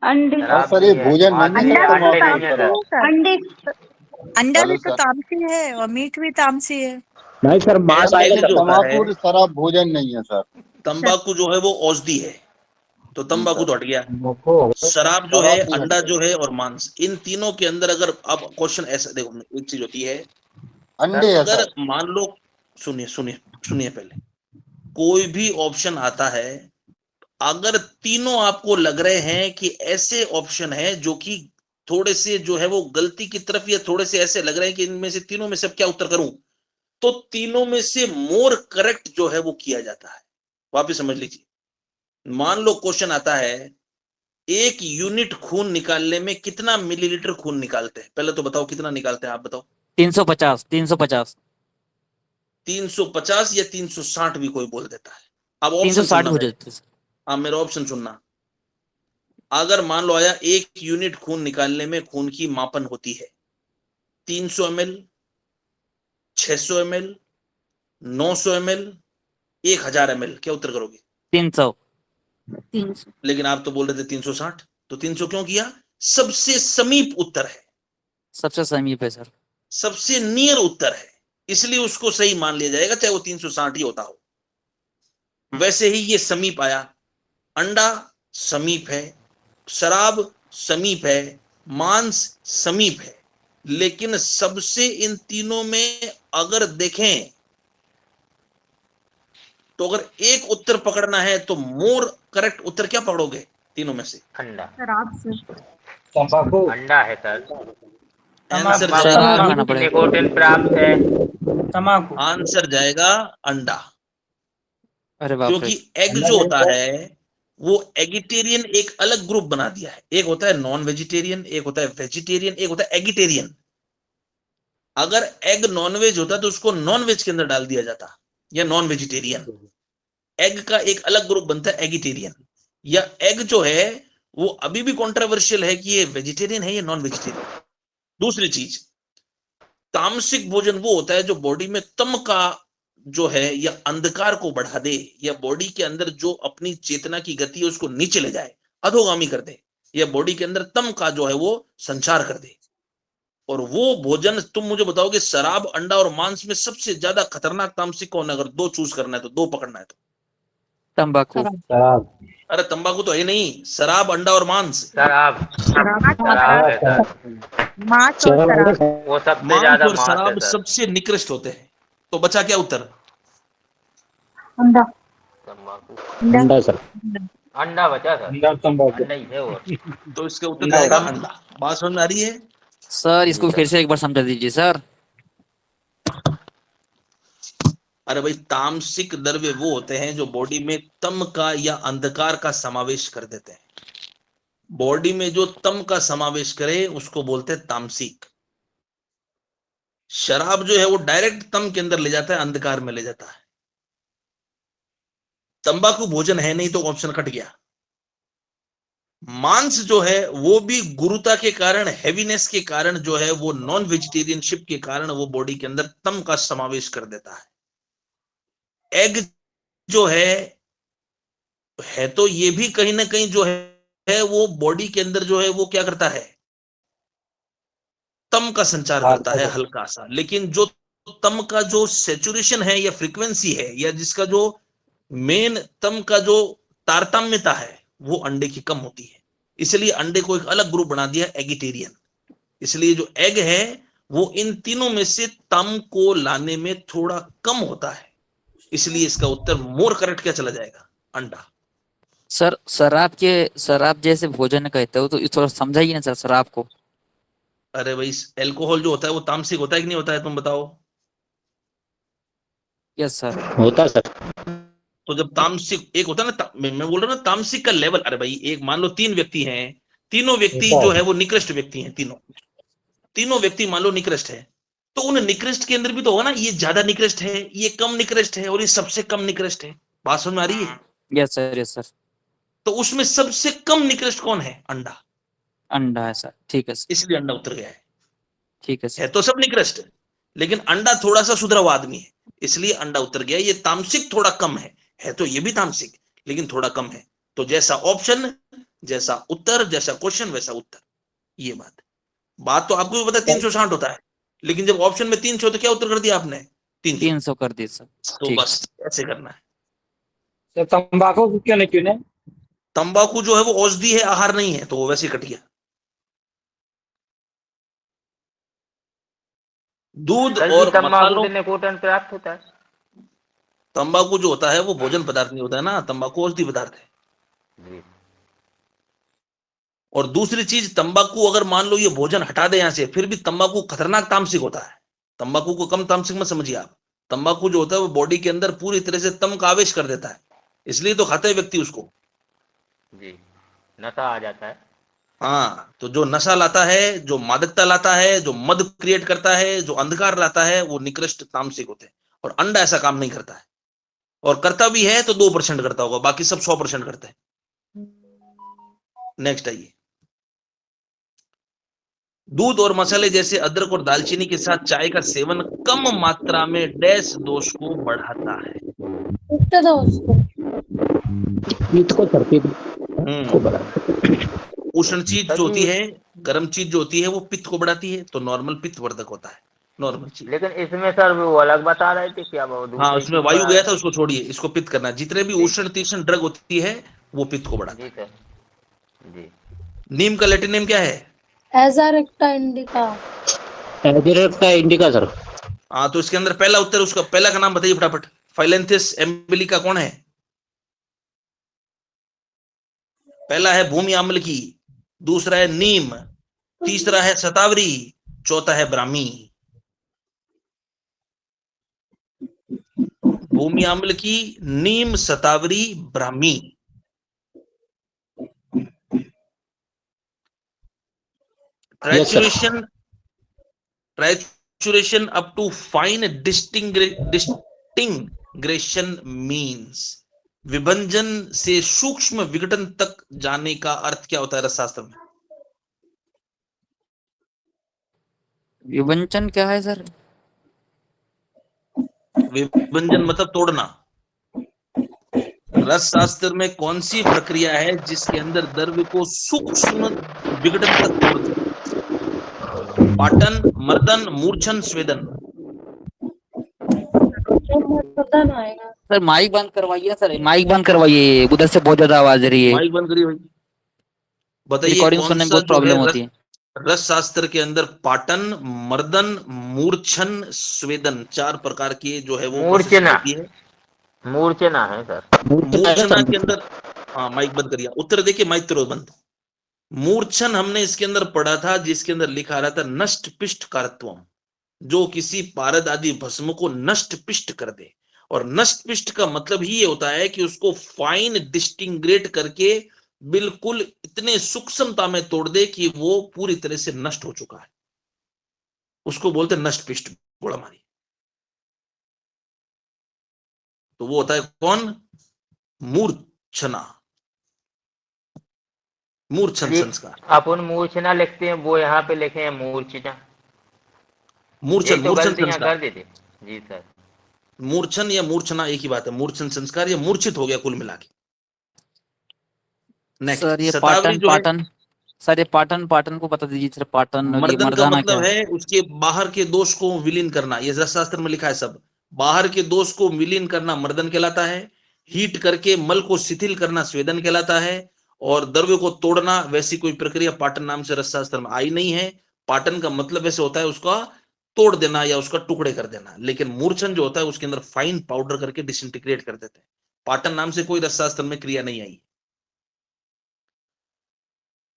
अंडे। शराब सर भी ये है, भोजन मांस नहीं भी है, है, तंबाकू अंडे नहीं है सर। अंडे। अंडा हेलो भी तो सर। तामसी है और मीट भी तामसी है। नहीं सर, मांस आएगा जो होता है, तंबाकू और शराब भोजन नहीं है सर। तंबाकू जो है वो औषधि है, तो तंबाकू तो हट गया। सर। शराब जो है, शराब भी हट अंडा गया। जो है और मांस, इन तीनों के अंदर अगर, अब क्वेश्चन ऐसा देखो, एक चीज होती है, अंडे है अगर सर। मान लो, सुनिए सुनिए सुनिए, पहले कोई भी ऑप्शन आता है, अगर तीनों आपको लग रहे हैं कि ऐसे ऑप्शन है जो कि थोड़े से जो है वो गलती की तरफ, या थोड़े से ऐसे लग रहे हैं कि इनमें से तीनों में से क्या उत्तर करूं, तो तीनों में से मोर करेक्ट जो है वो किया जाता है। वापिस समझ लीजिए, मान लो क्वेश्चन आता है, एक यूनिट खून निकालने में कितना मिलीलीटर खून निकालते हैं, पहले तो बताओ कितना निकालते हैं, आप बताओ। 350 350 350 या 360 भी कोई बोल देता है। अब ऑप्शन 360 सुनना हो मेरे, जाते। अब मेरा ऑप्शन सुनना। अगर मान लो आया, एक यूनिट खून निकालने में खून की मापन होती है 300 ml, 600 ml, 900 ml, 1000 ml, क्या उत्तर करोगे? 300। लेकिन आप तो बोल रहे थे 360। तो 300 क्यों किया? सबसे समीप उत्तर है, सबसे समीप है सर। सबसे नियर उत्तर है, इसलिए उसको सही मान लिया जाएगा, चाहे वो 360 ही होता हो। वैसे ही ये समीप आया, अंडा समीप है, शराब समीप है, मांस समीप है, लेकिन सबसे इन तीनों में अगर देखें तो अगर एक उत्तर पकड़ना है तो मोर करेक्ट उत्तर क्या पकड़ोगे तीनों में से? अंडा। शराब सर। तंबाकू। अंडा है सर। आंसर शराब जाएगा, खाना पड़ेगा। निकोटीन प्राप्त है। तंबाकू। आंसर जाएगा अंडा, अरे बाप रे। क्योंकि एग जो होता है वो एगिटेरियन एक अलग ग्रुप बना दिया है। एक होता है नॉन वेजिटेरियन, एक होता है वेजिटेरियन, एक होता है एगिटेरियन। अगर एग नॉनवेज होता तो उसको नॉनवेज के अंदर डाल दिया जाता, या नॉन वेजिटेरियन। एग का एक अलग ग्रुप बनता है एगिटेरियन। या एग जो है वो अभी भी कॉन्ट्रोवर्शियल है कि ये वेजिटेरियन है या नॉन वेजिटेरियन। दूसरी चीज, तामसिक भोजन वो होता है जो बॉडी में तम का जो है या अंधकार को बढ़ा दे, या बॉडी के अंदर जो अपनी चेतना की गति है उसको नीचे ले जाए, अधोगामी कर दे, या बॉडी के अंदर तम का जो है वो संचार कर दे। और वो भोजन, तुम मुझे बताओगे शराब, अंडा और मांस में सबसे ज्यादा खतरनाक तामसिक कौन है? अगर दो चूज करना है तो, दो पकड़ना है तो। तंबाकू। शराब। अरे तंबाकू तो है नहीं, शराब, अंडा और मांस। शराब। शराब है सर। मांस और शराब। वो सबसे मांस ज्यादा और मांस है शराब सर। सबसे निकृष्ट होते हैं। तो बचा क्या उत्तर? अंडा। तंबाकू। अंडा सर। अंडा बचा सर। अंडा तंबाकू। अंडा ही है वो। तो इसका उत्तर जाएगा अंडा। बात समझ में आ रही है? सर इसको फिर से एक बार समझा दीजिए सर। अरे भाई, तामसिक द्रव्य वो होते हैं जो बॉडी में तम का या अंधकार का समावेश कर देते हैं। बॉडी में जो तम का समावेश करे उसको बोलते हैं तामसिक। शराब जो है वो डायरेक्ट तम के अंदर ले जाता है, अंधकार में ले जाता है। तंबाकू भोजन है नहीं तो ऑप्शन कट गया। मांस जो है वो भी गुरुता के कारण, हैवीनेस के कारण जो है वो, नॉन वेजिटेरियनशिप के कारण वो बॉडी के अंदर तम का समावेश कर देता है। एग जो है तो ये भी कहीं ना कहीं जो है वो बॉडी के अंदर जो है वो क्या करता है? तम का संचार करता है हल्का सा। लेकिन जो तम का जो सैचुरेशन है या फ्रीक्वेंसी है, या जिसका जो मेन तम का जो तारतम्यता है, वो अंडे की कम होती है। इसलिए अंडे को एक अलग ग्रुप बना दिया एगिटेरियन। इसलिए जो एग है वो इन तीनों में से तम को लाने में थोड़ा कम होता है, इसलिए इसका उत्तर मोर करेक्ट क्या चला जाएगा? अंडा। सर शराब जैसे भोजन कहते हो तो थोड़ा समझाइए ना सर शराब को। अरे भाई, एल्कोहल जो होता है वो तामसिक होता है कि नहीं होता है? तुम बताओ। Yes sir. होता है सर। तो जब तामसिक एक होता है ना, मैं बोल रहा हूँ ना तामसिक का लेवल। अरे भाई, एक मान लो 3 व्यक्ति हैं, तीनों व्यक्ति जो है वो निकृष्ट व्यक्ति हैं। तीनों व्यक्ति मान लो निकृष्ट है, तो उन निकृष्ट के अंदर भी तो होगा ना, ये ज्यादा निकृष्ट है, ये कम निकृष्ट है, और ये सबसे कम निकृष्ट है। बात समझ में आ रही है? Yes sir, yes sir. तो उसमें सबसे कम निकृष्ट कौन है? अंडा। अंडा है सर, ठीक है सर। इसलिए अंडा उतर गया है। ठीक है है सर। तो सब निकृष्ट, लेकिन अंडा थोड़ा सा सुधरा हुआ आदमी है, इसलिए अंडा उतर गया। ये तामसिक थोड़ा कम है तो ये भी तामसिक, लेकिन थोड़ा कम है। तो जैसा ऑप्शन, जैसा उत्तर, जैसा क्वेश्चन वैसा उत्तर। ये बात तो आपको भी पता है 360 होता है, लेकिन जब ऑप्शन में 300 तो क्या उत्तर कर दिया आपने? 300 कर दिए सर। तो ठीक। बस ऐसे करना है। तो तंबाकू को क्यों नहीं चुने? तंबाकू जो है वो औषधि है, आहार नहीं है, तो वो वैसे कट गया। दूध और तंबाकू मसालों, से निकोटीन प्राप्त होता है। तंबाकू जो होता है वो भोजन पदार्थ नहीं होता है ना, तंबाकू औषधि पदार्थ है। जी। और दूसरी चीज, तंबाकू अगर मान लो ये भोजन हटा दे यहां से, फिर भी तंबाकू खतरनाक तामसिक होता है। तंबाकू को कम तामसिक मत समझिए आप। तंबाकू जो होता है वो बॉडी के अंदर पूरी तरह से तम का आवेश कर देता है, इसलिए तो खाता है व्यक्ति उसको। जी, नशा आ जाता है। हाँ, तो जो नशा लाता है, जो मादकता लाता है, जो मद क्रिएट करता है, जो अंधकार लाता है, वो निकृष्ट तामसिक होते हैं। और अंडा ऐसा काम नहीं करता है, और करता भी है तो 2% करता होगा, बाकी सब 100% करते हैं। नेक्स्ट आइए। दूध और मसाले जैसे अदरक और दालचीनी के साथ चाय का सेवन कम मात्रा में डैश दोष को बढ़ाता है। पित्त दोष को। पीत को सर, पीत को हम्म, बढ़ा। उष्ण चीज जो होती सर है, गर्म चीज जो होती है वो पित्त को बढ़ाती है, तो नॉर्मल पित्त वर्धक होता है, नॉर्मल चीज। लेकिन इसमें सर वो अलग बता रहे थे, क्या वो हाँ, दूसरी उसमें चीज वायु बता गया रहे था, उसको छोड़िए, इसको पित्त करना है। जितने भी जी। उष्ण तीक्ष्ण ड्रग होती है वो पित्त को थे। बढ़ाता जी है। सर जी। नीम का लैटिन नेम क्या है? Azadirachta indica. Azadirachta indica sir. हाँ, तो इसके अंदर पहला उत्तर, उसका पहला का नाम बताइए फटाफट। फाइलेंथिस एम्बिलिका कौन है? पहला है भूमि आम्लकी, दूसरा है नीम, तीसरा है शतावरी, चौथा है ब्राह्मी। भूमि आम्लकी, नीम, शतावरी, ब्राह्मी। Trituration, trituration up to fine disintegration means, विभंजन से सूक्ष्म विघटन तक जाने का अर्थ क्या होता है रसशास्त्र में? विभंजन क्या है सर? विभंजन मतलब तोड़ना। रस शास्त्र में कौन सी प्रक्रिया है जिसके अंदर द्रव्य को सूक्ष्म विघटन तक तोड़ दे? पाटन, मर्दन, मूर्छन, स्वेदन। आएगा। सर माइक बंद करवाइए सर, माइक बंद करवाइए, उधर से बहुत ज्यादा आवाज आ रही है, माइक बंद करिए भाई। बताइए रिकॉर्डिंग कौन सुनने में सा बहुत जो है प्रॉब्लम होती है। रस शास्त्र के अंदर पाटन, मर्दन, मूर्छन, स्वेदन, 4 प्रकार की जो है वो प्रोसेस मूर्छना, होती है। मूर्छना है सर। मूर्छना के अंदर, हाँ माइक बंद करिए, उत्तर देखिए, माइक तुरंत बंद। मूर्छन हमने इसके अंदर पढ़ा था, जिसके अंदर लिखा रहा था नष्ट पिष्ट कारत्वम, जो किसी पारद आदि भस्म को नष्ट पिष्ट कर दे। और नष्ट पिष्ट का मतलब ही ये होता है कि उसको फाइन डिस्टिंग्रेट करके बिल्कुल इतने सूक्ष्मता में तोड़ दे कि वो पूरी तरह से नष्ट हो चुका है, उसको बोलते हैं नष्ट पिष्ट, गोड़ा मारी। तो वो होता है कौन? मूर्छना, मूर्छन जी, संस्कार। अपन मूर्छना लिखते हैं, वो यहाँ पे लिखे हैं मूर्छना। मूर्छन, एक तो मूर्छन गलतियां संस्कार। कर देते। जी सर। मूर्छन या मूर्छना एक ही बात है, मूर्छन संस्कार या मूर्छित हो गया कुल मिला के। नेक्स्ट, सर ये शतावरी पाटन, जो है, पाटन, सर ये पाटन, पाटन को बता दीजिए सर, पाटन और ये मर्दन का मर्दाना क्या मतलब है? है उसके बाहर के दोष को विलीन करना, ये रसशास्त्र में लिखा है सब। बाहर के दोष को विलीन करना मर्दन कहलाता है, हीट करके मल को शिथिल करना स्वेदन कहलाता है, और द्रव्य को तोड़ना वैसी कोई प्रक्रिया पाटन नाम से रसशास्त्र में आई नहीं है। पाटन का मतलब ऐसे होता है उसका तोड़ देना या उसका टुकड़े कर देना, लेकिन मूर्छन जो होता है उसके अंदर फाइन पाउडर करके डिसइंटीग्रेट कर देते हैं। पाटन नाम से कोई रसशास्त्र में क्रिया नहीं आई।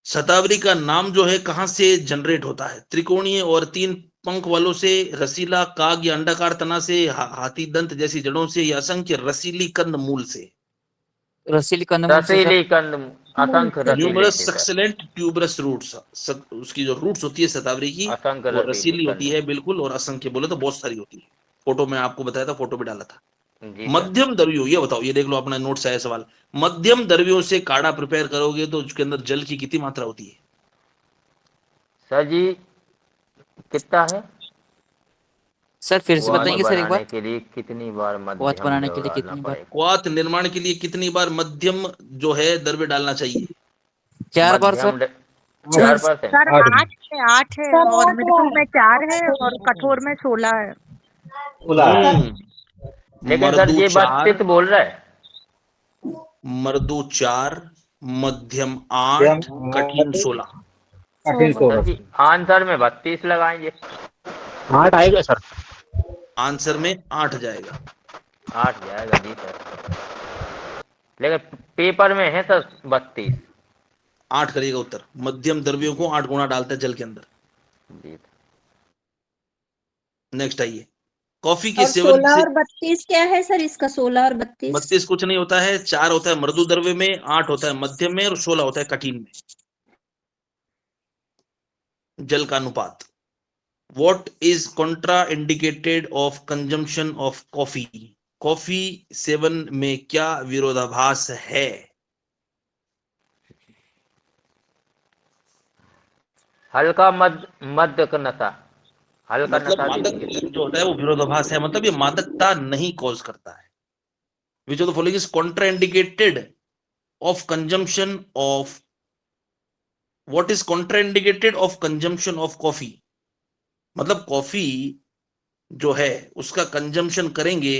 शतावरी का नाम जो है कहां से जनरेट होता है? त्रिकोणीय और 3 पंख वालों से, रसीला काग या अंडाकार तना से, हाथी दंत जैसी जड़ों से, या असंख्य रसीली कंद मूल से। रसीली कंदमूल से सर। रसीली कंद, असंख्य रसीले न्यूमरस थे सर। सक्सेलेंट ट्यूबरस रूट्स, उसकी जो रूट्स होती है शतावरी की, असंख्य वो रसीली रसीली होती कंद। है बिल्कुल, और असंख्य बोले तो बहुत सारी होती है। फोटो में आपको बताया था, फोटो भी डाला था। जी सर। मध्यम द्रव्यों, ये बताओ, ये देख लो अपना नोट से आया सवाल। मध्यम द्रव्यों से काढ़ा प्रिपेयर करोगे तो उसके अंदर जल की कितनी मात्रा होती है? सर जी कितना है? सर फिर से क्वाथ बताएंगे सर एक बनाने बार, के लिए कितनी बार क्वाथ मध्यम बनाने के द्रव लिए डालना कितनी बार? पड़ेगा? क्वाथ निर्माण के लिए कितनी बार मध्यम जो है द्रव्य डालना चाहिए? 4 बार सर। मध्यम 4 4%। सर 8 है सर और 8 मृदु में 4 है है। और कठोर में 16 है। लेकिन सर मर्दू ये 4, 32 बोल रहा है। मर्दू 4, मध्यम 8, कठिन 16। कठिन तो सर 16। जी आंसर में 32 लगाएंगे। 8 आएगा सर। आंसर में 8 जाएगा। 8 जाएगा जी सर, लेकिन पेपर में है सर 32। 8 करिएगा उत्तर। मध्यम द्रव्यों को 8 गुना डालते हैं जल के अंदर। जी। नेक्स्ट आइए, कॉफी के और सेवन 16 से। और 32 क्या है सर इसका? 16 और 32 32 कुछ नहीं होता है, 4 होता है मृदु द्रव्य में, 8 होता है मध्यम में, और 16 होता है कठिन में। जल का अनुपात। What is contraindicated of consumption of coffee? Coffee seven में क्या विरोधाभास है? हल्का मध्य का नशा, हल्का मतलब नशा दे मादक देंगे सर। जो होता है वो विरोधाभास है, मतलब ये मादकता नहीं कॉज करता है। Which of the following is contraindicated of consumption of what is contraindicated of consumption of coffee, मतलब कॉफी जो है उसका कंजम्पशन करेंगे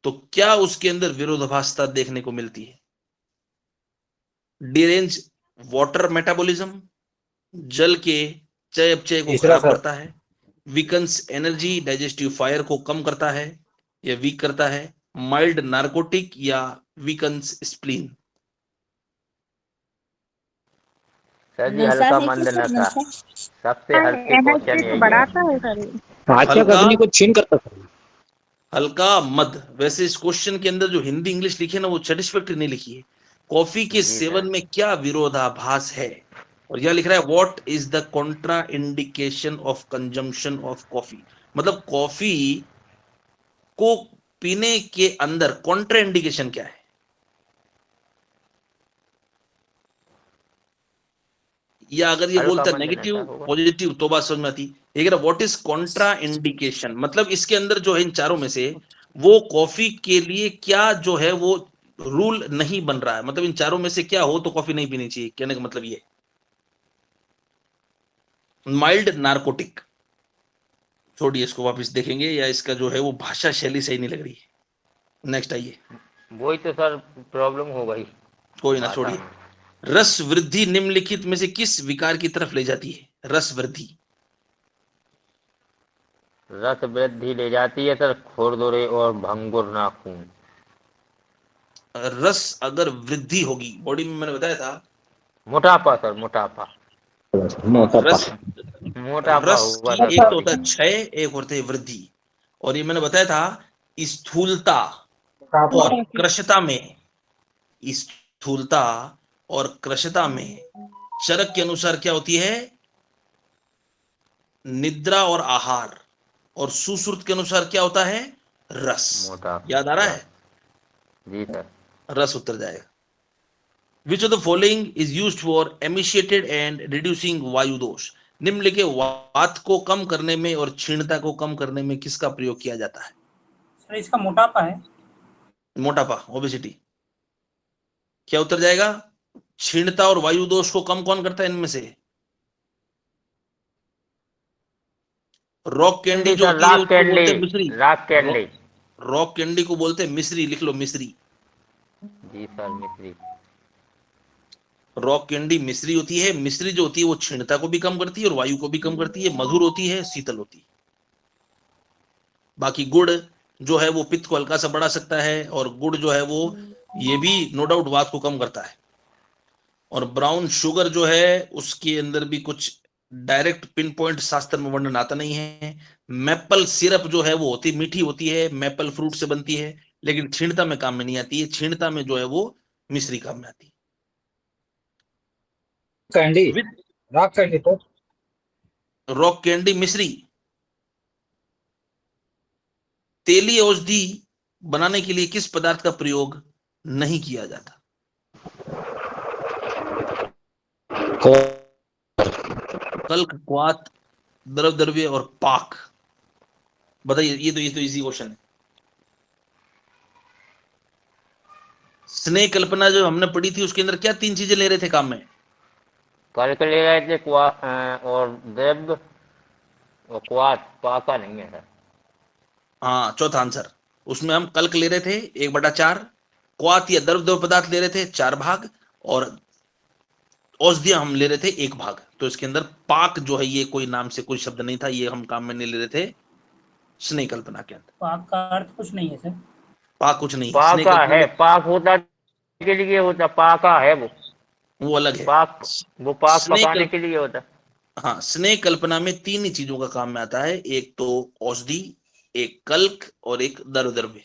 तो क्या उसके अंदर विरोधाभासता देखने को मिलती है? डिरेंज वाटर मेटाबॉलिज्म, जल के चयापचय को तीसरा खराब सर। करता है, वीकन्स एनर्जी, डाइजेस्टिव फायर को कम करता है या वीक करता है, माइल्ड नार्कोटिक या वीकन्स स्प्लीन। सर जी नशा हल्का है मंद क्या सर, नशा, नशा? सबसे हल्के क्वेश्चन एनर्जी को यही है। बढ़ाता है सर ये। पाचक हल्का अग्नि को छीन करता सर। हल्का मद, वैसे इस क्वेश्चन के अंदर जो हिंदी इंग्लिश लिखी है ना वो सेटिस्फैक्टरी नहीं लिखी है। कॉफी के जी सेवन सर। में क्या विरोधाभास है? और यह लिख रहा है what is the Contra indication of consumption of coffee, मतलब कॉफी को पीने के अंदर कॉन्ट्रा इंडिकेशन क्या है? या अगर ये हल्का बोलता मंद नेगेटिव नशा होगा। पॉजिटिव तो बात समझ में आती। ये कह रहा व्हाट इज कॉन्ट्रा इंडिकेशन, मतलब इसके अंदर जो है इन चारों में से वो कॉफी के लिए क्या जो है वो रूल नहीं बन रहा है, मतलब इन चारों में से क्या हो तो कॉफी नहीं पीनी चाहिए, कहने का मतलब ये। माइल्ड नार्कोटिक, छोड़िए इसको, वापस देखेंगे, या इसका जो है वो भाषा शैली सही नहीं लग रही है। नेक्स्ट आइए। वही तो सर प्रॉब्लम हो गई कोई ना भाषा छोड़िए। में। रस वृद्धि निम्नलिखित में से किस विकार की तरफ ले जाती है? रस वृद्धि, रस वृद्धि ले जाती है सर खुरदुरे और भंगुर नाखून। रस अगर वृद्धि होगी बॉडी में, मैंने बताया था मोटापा सर, मोटापा, मोटापा। रस मोटापा रस होगा की सर एक तो तभी। होता है क्षय, एक होता है वृद्धि। और ये मैंने बताया था स्थूलता और कृशता में, स्थूलता और कृशता में चरक के अनुसार क्या होती है? निद्रा और आहार। और सुश्रुत के अनुसार क्या होता है? रस। मोटापा, याद आ रहा है? रस। जी सर। रस उत्तर जाएगा। Which of the following is used for emaciated and reducing वायु दोष? निम्नलिखित वात को कम करने में और क्षीणता को कम करने में किसका प्रयोग किया जाता है? सर इसका मोटापा है। मोटापा, ओबेसिटी। क्या उत्तर जाएगा? क्षीणता और वायु दोष को कम कौन करता है इनमें से? रॉक कैंडी जो सर होती है राक उसको बोलते कैंडी, हैं मिश्री। Rock candy. रॉक कैंडी को बोलते हैं मिश्री, लिख लो मिश्री। जी सर मिश्री। रॉक कैंडी मिश्री होती है। मिश्री जो होती है वो क्षीणता को भी कम करती है और वायु को भी कम करती है, मधुर होती है, शीतल होती है। बाकी गुड़ जो है वो पित्त को हल्का सा बढ़ा सकता है, और गुड़ जो है वो ये भी नो डाउट वात को कम करता है। और ब्राउन शुगर जो है उसके अंदर भी कुछ डायरेक्ट पिन पॉइंट शास्त्र में वर्णन आता नहीं है। मैपल सिरप जो है वो होती मीठी होती है, मैपल फ्रूट से बनती है, लेकिन क्षीणता में काम में नहीं आती है। क्षीणता में जो है वो मिश्री काम में आती कैंडी, है। रॉक कैंडी तो रॉक कैंडी मिश्री। तेली औषधि बनाने के लिए किस पदार्थ का प्रयोग नहीं किया जाता? कल्क, क्वाथ, द्रव द्रव्य और पाक। बताइए, ये तो इजी क्वेश्चन है। स्नेह कल्पना जो हमने पढ़ी थी उसके अंदर क्या तीन चीजें ले रहे थे काम में? कल ले रहे थे और द्रव्य और क्वाथ, पाका नहीं है सर। हाँ, चौथा आंसर। उसमें हम कल्क ले रहे थे 1/4, क्वाथ या द्रव द्रव पदार्थ ले रहे थे 4 भाग, और औषधियां हम ले रहे थे 1 भाग। तो इसके अंदर पाक जो है ये कोई नाम से कोई शब्द नहीं था, ये हम काम में नहीं ले रहे थे स्नेह कल्पना के अंदर। पाक का अर्थ कुछ नहीं है सर। पाक कुछ नहीं, स्नेह पाका कल्पना है, में पाक होता के लिए होता, पाका है वो अलग है। पाक, वो पाक स्नेह पकाने के लिए होता। हाँ, स्नेह कल्पना में 3 ही चीजों का काम में आता है, एक तो औषधि, एक कल्क और एक द्रव द्रव्य।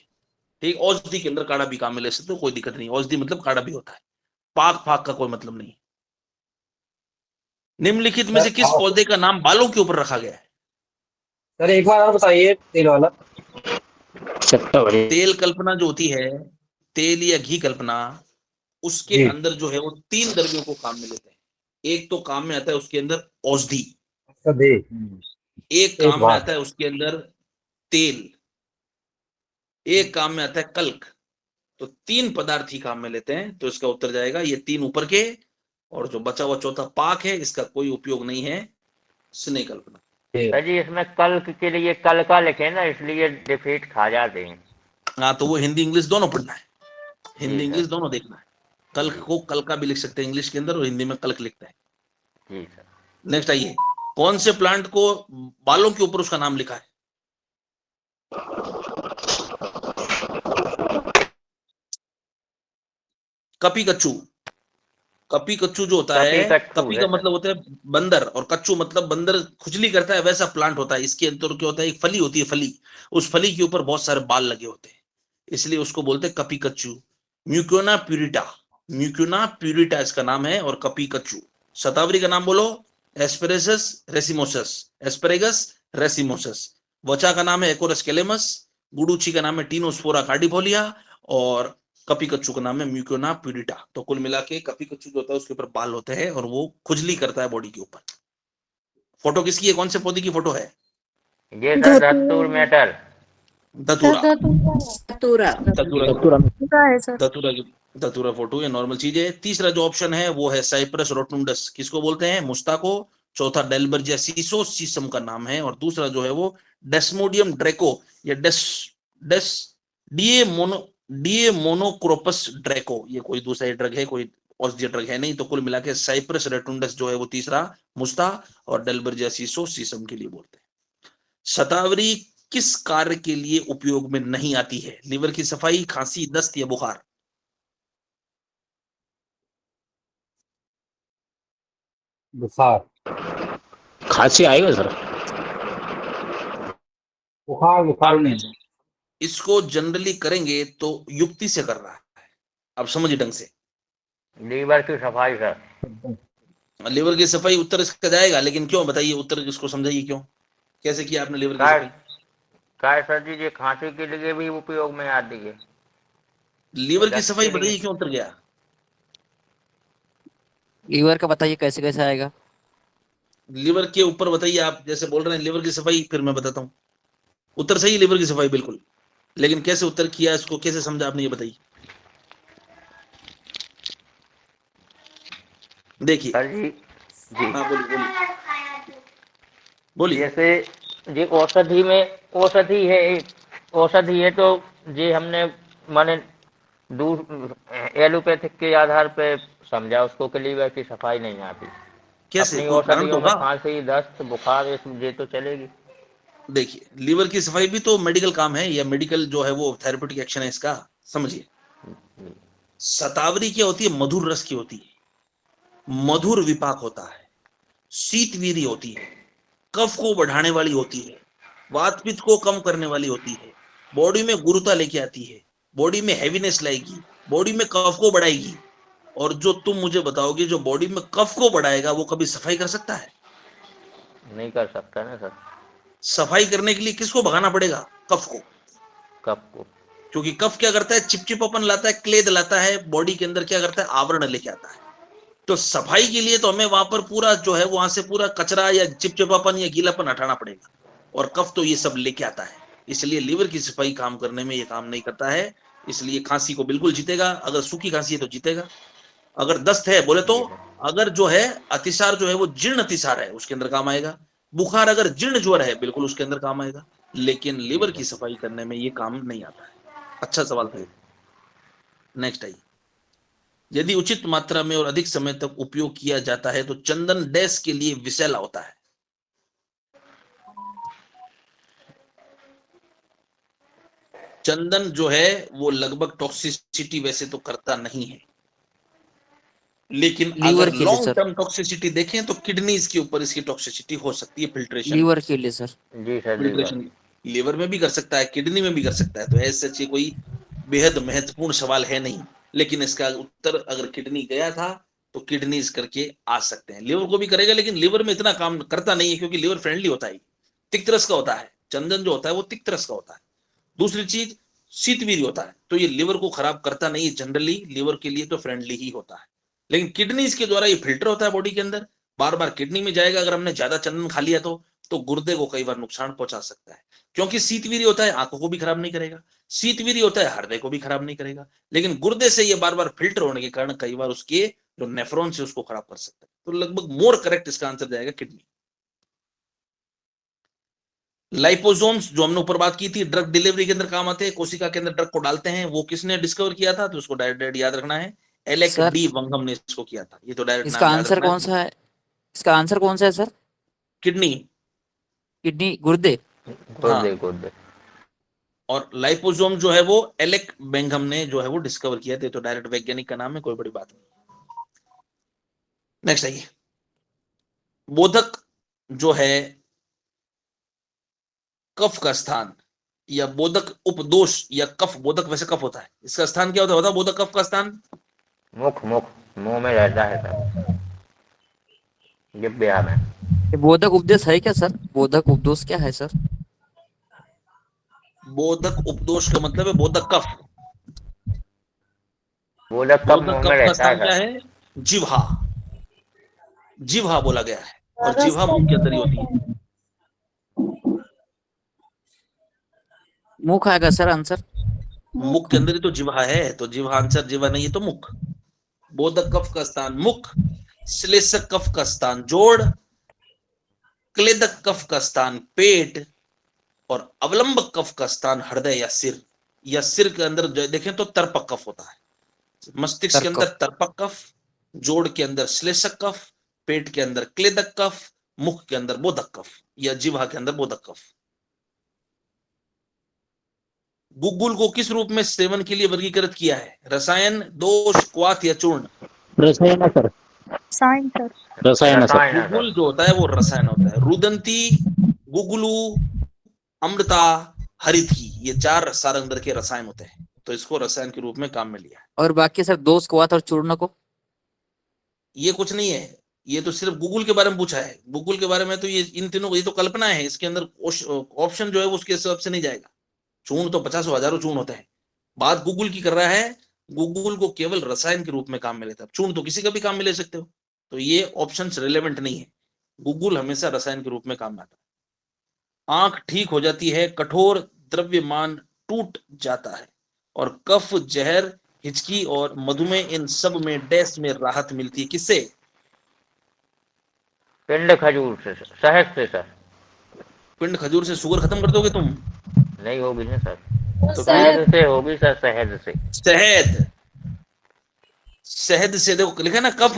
ठीक, औषधि के अंदर काढ़ा भी काम में ले सकते हो, कोई दिक्कत नहीं, औषधि मतलब काढ़ा भी होता है। पाक फाक का कोई मतलब नहीं। निम्नलिखित में से किस पौधे का नाम बालों के ऊपर रखा गया है? सर एक बार और बताइए तेल वाला। तेल कल्पना जो होती है, तेल या घी कल्पना, उसके जी। अंदर जो है वो 3 द्रव्यों को काम में लेते हैं। एक तो काम में आता है उसके अंदर औषधि, एक काम में आता है उसके अंदर तेल, एक काम में आता है कल्क। तो 3 पदार्थ ही काम में लेते हैं, तो इसका उत्तर जाएगा ये 3 ऊपर के और जो बचा हुआ चौथा पाक है, इसका कोई उपयोग नहीं है। स्नेह कल्पना। सर जी इसमें कल के लिए कल का लिखे ना, इसलिए डिफीट खा जाते हैं। हाँ, तो वो हिंदी इंग्लिश दोनों पढ़ना है, हिंदी जी इंग्लिश सर। दोनों देखना है। कल को कल का भी लिख सकते हैं इंग्लिश के अंदर, और हिंदी में कल्क लिखता है। जी सर। नेक्स्ट आइए, कौन से प्लांट को बालों के ऊपर उसका नाम लिखा है? कपी कच्चू। कपी कच्चू जो होता है, कपी का मतलब होता है बंदर, और कच्चू मतलब बंदर खुजली करता है, वैसा प्लांट होता है। इसके अंदर क्या होता है, एक फली होती है, फली, उस फली के ऊपर बहुत सारे बाल लगे होते हैं, इसलिए उसको बोलते हैं कपी कच्चू। म्यूकोना प्यूरिटा, म्यूकोना प्यूरिटा इसका नाम है, और कपी कच्चू। शतावरी का नाम बोलो, एस्पेरेगस रेसिमोसस, एस्पेरेगस रेसिमोसस। वचा का नाम है एकोरस कैलेमस। गुडुची का नाम है टीनोस्पोरा कार्डिफोलिया, और कपी कच्चू का नाम है म्यूकोना प्यूरिटा। तो कुल मिला के कपी कच्चू जो होता है उसके ऊपर बाल होते हैं, और वो खुजली करता है बॉडी के ऊपर। फोटो किसकी है, कौन से पौधे की फोटो है? ये सर धतूर मेटल। धतूरा, धतूरा धतूरा है सर। धतूरा की, धतूरा फोटो, ये नॉर्मल चीज है। तीसरा जो ऑप्शन है वो है साइप्रस रोटुंडस, किसको बोलते हैं, मुस्ताको। चौथा डेल्बर्जिया सीसो, सीसम का नाम है। और दूसरा जो है वो डेस्मोडियम ड्रेको, या डेस डीए मोनोक्रोपस ड्रेको, ये कोई दूसरा ड्रग है, कोई औषधीय ड्रग है नहीं। तो कुल मिला के साइप्रस रेटुंडस जो है वो तीसरा, मुस्ता, और डेल्बर्जिया सीसो सीसम के लिए बोलते हैं। शतावरी किस कार्य के लिए उपयोग में नहीं आती है? लीवर की सफाई, खांसी, दस्त या बुखार? बुखार। खांसी आएगा सर? बुखार बुखार आपने नहीं। इसको जनरली करेंगे तो युक्ति से कर रहा है, अब समझिए ढंग से। लीवर की सफाई सर। लीवर की सफाई उत्तर इसका जाएगा, लेकिन क्यों बताइए, उत्तर इसको समझाइए क्यों, कैसे किया आपने लीवर की सफाई? काय सर जी ये खांसी के लिए भी उपयोग में आती है। लीवर की सफाई बताइए क्यों उत्तर गया? लीवर का बताइए कैसे कैसे आएगा? लीवर के ऊपर बताइए, आप जैसे बोल रहे हैं लीवर की सफाई, फिर मैं बताता हूँ। उत्तर सही है, लीवर की सफाई बिल्कुल, लेकिन कैसे उत्तर किया, इसको कैसे समझा आपने, ये बताइए। देखिए, सर जी जी हाँ बोलिए बोलिए। जैसे ये औषधि है तो ये हमने माने एलोपैथिक के आधार पे समझा उसको कि लीवर की सफाई नहीं आती। कैसे, अपनी कोई कारण तो औषधियों में होगा? खांसी, दस्त, बुखार ये तो चलेगी। देखिए, लीवर की सफाई भी तो मेडिकल काम है, या मेडिकल जो है वो थेरेप्यूटिक एक्शन है इसका, समझिए। शतावरी क्या होती है, मधुर रस की होती है, मधुर विपाक होता है, शीतवीरी होती है, कफ को बढ़ाने वाली होती है, वात पित्त को कम करने वाली होती है, बॉडी में गुरुता लेके आती है, बॉडी में हैवीनेस लाएगी, बॉडी में कफ को बढ़ाएगी। और जो तुम मुझे बताओगे जो बॉडी में कफ को बढ़ाएगा वो कभी सफाई कर सकता है? नहीं कर सकता ना सर। सफाई करने के लिए किसको भगाना पड़ेगा? कफ को। कफ को। क्योंकि कफ क्या करता है, चिपचिपापन लाता है, क्लेद लाता है, बॉडी के अंदर क्या करता है, आवरण लेके आता है। तो सफाई के लिए तो हमें वहां पर पूरा जो है वहां से पूरा कचरा या चिपचिपापन या गीलापन हटाना पड़ेगा, और कफ तो ये सब लेके आता है। इसलिए लीवर की सफाई काम करने में ये काम नहीं करता है। इसलिए खांसी को बिल्कुल जीतेगा, अगर सूखी खांसी है तो जीतेगा। अगर दस्त है बोले तो, अगर जो है अतिसार जो है वो जीर्ण अतिसार है, उसके अंदर काम आएगा। बुखार अगर जीर्ण ज्वर है, बिल्कुल उसके अंदर काम आएगा। लेकिन लीवर की सफाई करने में ये काम नहीं आता है। अच्छा सवाल था। नेक्स्ट आइए, यदि उचित मात्रा में और अधिक समय तक उपयोग किया जाता है तो चंदन डैश के लिए विषैला होता है? चंदन जो है वो लगभग टॉक्सिसिटी वैसे तो करता नहीं है, लेकिन लीवर अगर के लिए लॉन्ग सर। टर्म टॉक्सिसिटी देखें तो किडनीज के ऊपर इसकी टॉक्सिसिटी हो सकती है, फिल्ट्रेशन। लीवर के लिए सर। जी सर। फिल्ट्रेशन लीवर में भी कर सकता है, किडनी में भी कर सकता है। तो ऐसे सच कोई बेहद महत्वपूर्ण सवाल है नहीं, लेकिन इसका उत्तर अगर किडनी गया था तो किडनीज करके आ सकते हैं। लिवर को भी करेगा, लेकिन लिवर में इतना काम करता नहीं है, क्योंकि लिवर फ्रेंडली होता है, तिक्त रस का होता है। चंदन जो होता है वो तिक्त रस का होता है। दूसरी चीज, शीतवीर होता है, तो ये लिवर को खराब करता नहीं है, जनरली लिवर के लिए तो फ्रेंडली ही होता है। लेकिन किडनीज के द्वारा ये फिल्टर होता है बॉडी के अंदर, बार बार किडनी में जाएगा। अगर हमने ज्यादा चंदन खा लिया तो गुर्दे को कई बार नुकसान पहुंचा सकता है, क्योंकि शीतवीरी होता है, आंखों को भी खराब नहीं करेगा, शीतवीरी होता है हृदय को भी खराब नहीं करेगा, लेकिन गुर्दे से ये बार बार फिल्टर होने के कारण कई बार उसके जो नेफ्रॉन से उसको खराब कर सकता है। तो लगभग मोर करेक्ट इसका आंसर जाएगा किडनी। लाइपोसोम्स जो हमने ऊपर बात की थी, ड्रग डिलीवरी के अंदर काम आते हैं, कोशिका के अंदर ड्रग को डालते हैं, वो किसने डिस्कवर किया था? तो उसको डायरेक्ट याद रखना है, एलेक सर डी वंगम ने इसको किया था। ये तो डायरेक्ट इसका नाम याद आंसर रखना कौन सा है? इसका आंसर कौन सा है सर? किडनी। किडनी, गुर्दे। गुर्दे गुर्दे। और लाइपोसोम जो है वो एलेक बेंगम ने जो है वो डिस्कवर किया था। तो डायरेक्ट वैज्ञानिक का नाम है, कोई बड़ी बात नहीं। नेक्स्ट आइए, बोधक जो है कफ का स्थान, या बोधक उपदोष या कफ बोधक, वैसे कफ होता है, इसका स्थान क्या होता है बोधक कफ का स्थान? मुख मुंह में रहता है सर, जिह्वा में। ये बोधक उपदेश है क्या सर? बोधक उपदोष क्या है सर? बोधक उपदोष का मतलब है बोधक कफ। बोधक कफ बोधक मुंह में कफ का रहता स्थान है क्या सर। है? जिह्वा। जिह्वा बोला गया है, और जिह्वा मुंह के अंदर ही होती है। मुख आएगा सर आंसर? मुख के अंदर ही तो जिह्वा है, तो जिह्वा आंसर, जिह्वा नहीं है तो मुख। बोधक कफ का स्थान मुख, श्लेषक कफ का स्थान जोड़, क्लेदक कफ का स्थान पेट, और अवलंबक कफ का स्थान हृदय या सिर। या सिर के अंदर देखें तो तर्पक कफ होता है। मस्तिष्क के अंदर तर्पक कफ, जोड़ के अंदर श्लेषक कफ, पेट के अंदर क्लेदक कफ, मुख के अंदर बोधक कफ, या जिह्वा के अंदर बोधक कफ। गुग्गुल को किस रूप में सेवन के लिए वर्गीकृत किया है? रसायन, दोष, क्वाथ या चूर्ण? रसायन सर। साइन सर। रसायन सर। रसायन है गुग्गुल सर। जो होता है वो रसायन होता है। रुदंती, गुगुलू, अमृता, हरिथी, ये 4 सारंगधर के रसायन होते हैं, तो इसको रसायन के रूप में काम में लिया है। और बाकी सर दोष, क्वाथ और चूर्ण को? ये कुछ नहीं है, ये तो सिर्फ गूगल के बारे में पूछा है। गूगल के बारे में तो ये इन तीनों, ये तो कल्पना है, इसके अंदर ऑप्शन जो है वो उसके हिसाब से नहीं जाएगा। चूर्ण तो 50 हजारों चूर्ण होते हैं, बात गूगल की कर रहा है। गूगल को केवल रसायन के रूप में काम में लेता है, चूर्ण तो किसी का भी काम में ले सकते हो, तो ये ऑप्शंस रिलेवेंट नहीं है। गूगल हमेशा रसायन के रूप में काम में आता है। आंख ठीक हो जाती है, कठोर द्रव्यमान टूट जाता है, और कफ, जहर, हिचकी और मधुमेह, इन सब में डैश में राहत मिलती है। किससे? पिंड खजूर से, शहद से सर। पिंड खजूर से शुगर खत्म कर दोगे तुम? नहीं होगी ना सर, तो शहद से होगी सर, शहद से। शहद, शहद से देखो लिखा है ना कफ,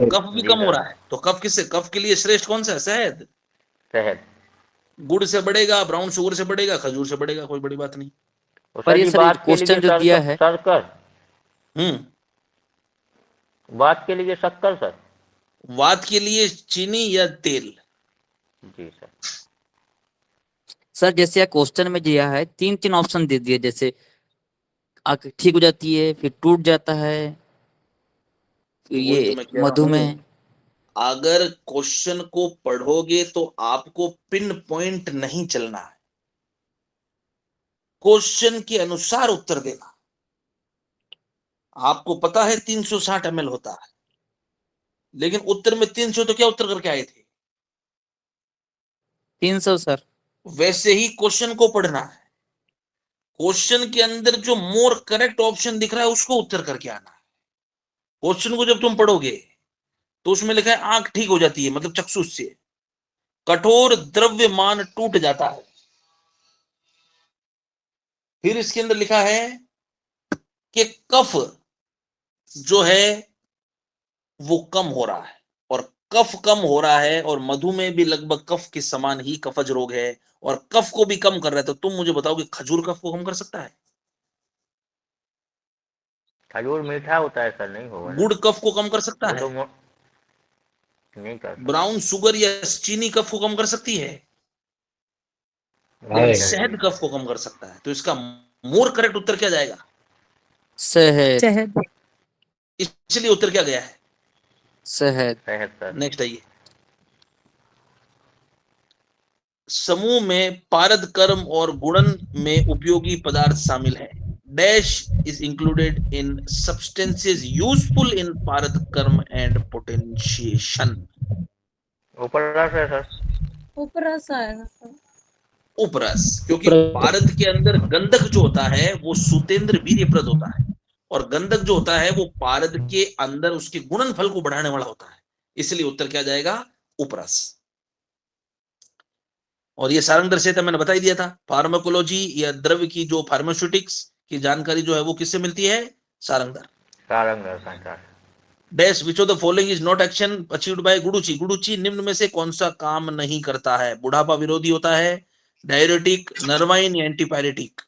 कफ भी कम हो रहा है, तो कफ किससे? कफ के लिए श्रेष्ठ कौन सा है? शहद। शहद गुड़ से बढ़ेगा, ब्राउन शुगर से बढ़ेगा, खजूर से बढ़ेगा, कोई बड़ी बात नहीं। पर ये सर क्वेश्चन जो दिया है, शक्कर, वात के लिए शक्कर सर। वात के लिए चीनी या तेल? जी सर। सर जैसे क्वेश्चन में दिया है 3 ऑप्शन दे दिए, जैसे आंख ठीक हो जाती है, फिर टूट जाता है, फिर ये मधुमेह। अगर क्वेश्चन को पढ़ोगे तो आपको पिन पॉइंट नहीं चलना है, क्वेश्चन के अनुसार उत्तर देना। आपको पता है 360 ml होता है, लेकिन उत्तर में 300, तो क्या उत्तर करके आए थे? 300 सर। वैसे ही क्वेश्चन को पढ़ना है, क्वेश्चन के अंदर जो मोर करेक्ट ऑप्शन दिख रहा है उसको उत्तर करके आना है। क्वेश्चन को जब तुम पढ़ोगे तो उसमें लिखा है आंख ठीक हो जाती है, मतलब चक्षुष से, कठोर द्रव्यमान टूट जाता है, फिर इसके अंदर लिखा है कि कफ जो है वो कम हो रहा है, और कफ कम हो रहा है, और मधुमेह भी लगभग कफ के समान ही कफज रोग है, और कफ को भी कम कर रहा है। तो तुम मुझे बताओ कि खजूर कफ को कम कर सकता है? खजूर मीठा होता है सर, नहीं होगा। गुड़ कफ को कम कर सकता है? नहीं कर। ब्राउन शुगर या चीनी कफ को कम कर सकती है? शहद कफ को कम कर सकता है। तो इसका मोर करेक्ट उत्तर क्या जाएगा? शहद। इसलिए उत्तर क्या गया है? शहद। नेक्स्ट आइए, समूह में पारद कर्म और गुणन में उपयोगी पदार्थ शामिल है। Dash is included in substances useful in पारद कर्म एंड पोटेंशिएशन। उपरस आएगा सर। उपरस, क्योंकि पारद के अंदर गंधक जो होता है वो सूतेंद्र वीर्यप्रद होता है, और गंधक जो होता है वो पारद के अंदर उसके गुणनफल को बढ़ाने वाला होता है, इसलिए उत्तर क्या जाएगा? उपरस। और ये सारंग दर्शयता मैंने बता ही दिया था। फार्माकोलॉजी या द्रव्य की जो फार्मास्यूटिक्स की जानकारी जो है वो किससे मिलती है? Sarangdhar. Sarangdhar sir. Dash which of the following is not action achieved by guduchi. गुडुची निम्न में से कौन सा काम नहीं करता है? बुढ़ापा विरोधी होता है, डायरेटिक, नर्वाइन या एंटीपायरेटिक?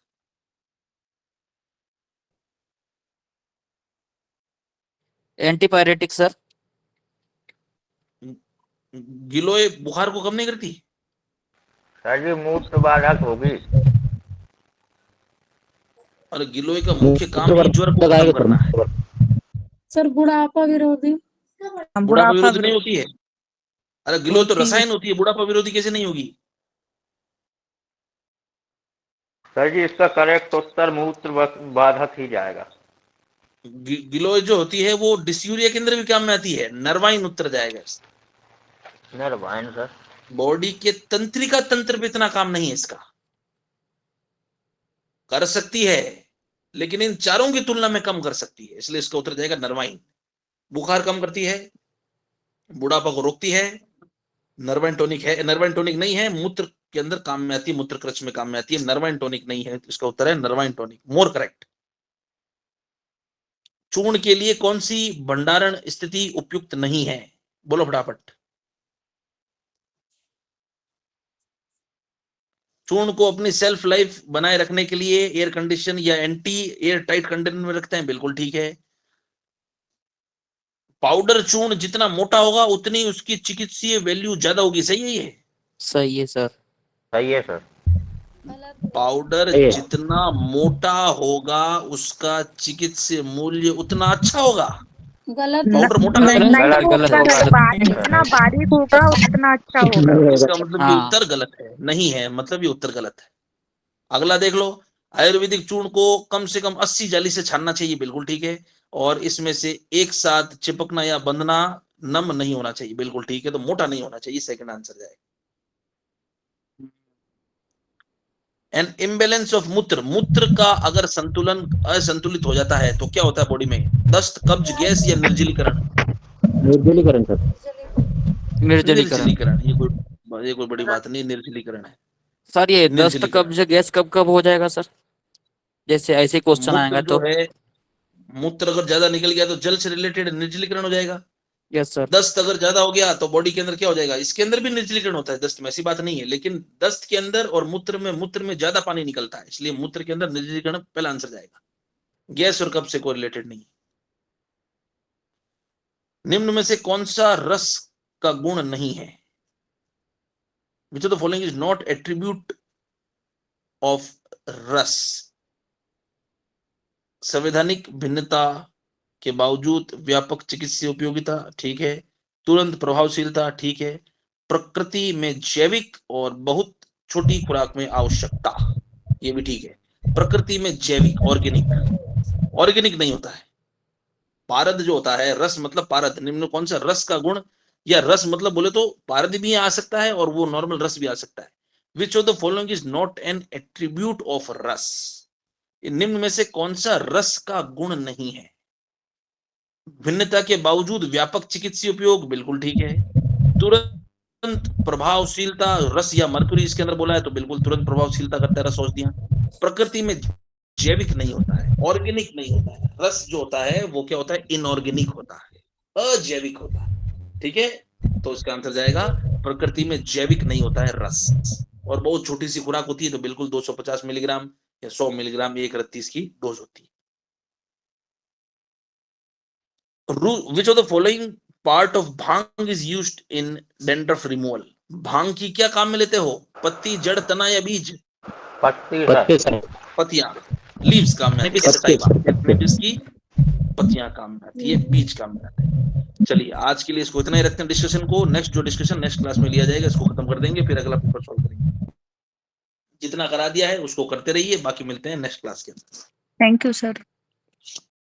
Antipyretic sir. गिलोय बुखार को कम नहीं करती? सर जी मूत्र बाधक होगी। और गिलोय का मुख्य काम ही ज्वर को कम करना है। सर बुढ़ापा विरोधी। बुढ़ापा विरोधी नहीं होती है? अरे गिलोय तो रसायन होती है, बुढ़ापा विरोधी कैसे नहीं होगी? सर जी इसका करेक्ट उत्तर मूत्र बाधक ही जाएगा। गिलोय जो होती है वो डिस्यूरिया के अंदर भी काम में आती है, नर्वाइन उत्तर जाएगा। Nervine sir. बॉडी के तंत्रिका तंत्र पे इतना काम नहीं है इसका, कर सकती है लेकिन इन चारों की तुलना में कम कर सकती है, इसलिए इसका उत्तर जाएगा नर्वाइन। बुखार कम करती है, बुढ़ापा को रोकती है, नर्वाइन टॉनिक है, नर्वाइन टॉनिक नहीं है, मूत्र के अंदर काम में आती है, मूत्र क्रच में काम में आती है, नर्वाइन टॉनिक नहीं है, इसका उत्तर है नर्वाइन टॉनिक, मोर करेक्ट। चूर्ण के लिए कौन सी भंडारण स्थिति उपयुक्त नहीं है? बोलो फटाफट। चूर्ण को अपनी सेल्फ लाइफ बनाए रखने के लिए एयर कंडीशन या एंटी एयर टाइट कंटेनर में रखते हैं, बिल्कुल ठीक है। पाउडर चूर्ण जितना मोटा होगा उतनी उसकी चिकित्सीय वैल्यू ज्यादा होगी, सही है ये? सही है सर। सही है सर। पाउडर जितना मोटा होगा उसका चिकित्सीय मूल्य उतना अच्छा होगा। गलत। पाउडर मोटा नहीं नहीं, होगा, जितना बारीक होगा उतना अच्छा होगा। इसका मतलब ये उत्तर गलत है, नहीं है, मतलब ये उत्तर गलत है। अगला देख लो, आयुर्वेदिक चूर्ण को कम से कम 80 जाली से छानना चाहिए, बिल्कुल ठीक है। और इसमें से एक साथ चिपकना या बंधना नम नहीं होना चाहिए, बिल्कुल ठीक है। तो मोटा नहीं होना चाहिए, सेकंड आंसर जाएगा। एन इम्बेलेंस ऑफ मूत्र, मूत्र का अगर संतुलन असंतुलित हो जाता है तो क्या होता है बॉडी में? दस्त, कब्ज, गैस या निर्जलीकरण? निर्जलीकरण सर। निर्जलीकरण। ये कोई बड़ी बात नहीं, निर्जलीकरण है सर। ये दस्त कब्ज गैस कब कब हो जाएगा सर? जैसे ऐसे क्वेश्चन आएगा तो है मूत्र अगर ज्यादा निकल गया तो जल से रिलेटेड निर्जलीकरण हो जाएगा। Yes sir. दस्त अगर ज्यादा हो गया तो बॉडी के अंदर क्या हो जाएगा? इसके अंदर भी निर्जलीकरण होता है, दस्त में, ऐसी बात नहीं है, लेकिन दस्त के अंदर और मूत्र में ज्यादा पानी निकलता है, इसलिए मूत्र के अंदर निर्जलीकरण पहला आंसर जाएगा। गैस और कब्ज से कोई रिलेटेड नहीं। निम्न में से कौन सा रस का गुण नहीं है? Which of the following is not attribute of रस? संवैधानिक भिन्नता के बावजूद व्यापक चिकित्सीय उपयोगिता, ठीक है। तुरंत प्रभावशीलता, ठीक है। प्रकृति में जैविक और बहुत छोटी खुराक में आवश्यकता, ये भी ठीक है। प्रकृति में जैविक, ऑर्गेनिक नहीं होता है। पारद जो होता है, रस मतलब पारद, निम्न कौन सा रस का गुण, या रस मतलब बोले तो पारद भी आ सकता है और वो नॉर्मल रस भी आ सकता है। Which of the following is not an attribute of रस? निम्न में से कौन सा रस का गुण नहीं है? भिन्नता के बावजूद व्यापक चिकित्सीय उपयोग, बिल्कुल ठीक है। तुरंत प्रभावशीलता, रस या मरकुरी इसके अंदर बोला है तो बिल्कुल तुरंत प्रभावशीलता करता है रस, औषधियां। प्रकृति में जैविक नहीं होता है, ऑर्गेनिक नहीं होता है। रस जो होता है वो क्या होता है? इनऑर्गेनिक होता है, अजैविक होता है, ठीक है। तो इसका आंसर जाएगा प्रकृति में जैविक नहीं होता है रस। और बहुत छोटी सी खुराक होती है तो बिल्कुल 250 मिलीग्राम या 100 मिलीग्राम एक रत्ती की डोज होती है। Which of the following part of bhang is used in dandruff removal? भांग की क्या काम में लेते हो? पत्ती, जड़, तना या बीज? पत्ती सर। पत्तियां, लीव्स काम में की पत्तियां काम में आती है, बीज काम में आता है। चलिए आज के लिए इसको इतना ही रखते हैं डिस्कशन को। नेक्स्ट जो डिस्कशन नेक्स्ट क्लास में लिया जाएगा, इसको खत्म कर देंगे, फिर अगला पेपर सॉल्व करेंगे। जितना करा दिया है उसको करते रहिए, बाकी मिलते हैं नेक्स्ट क्लास के अंदर। Thank you sir.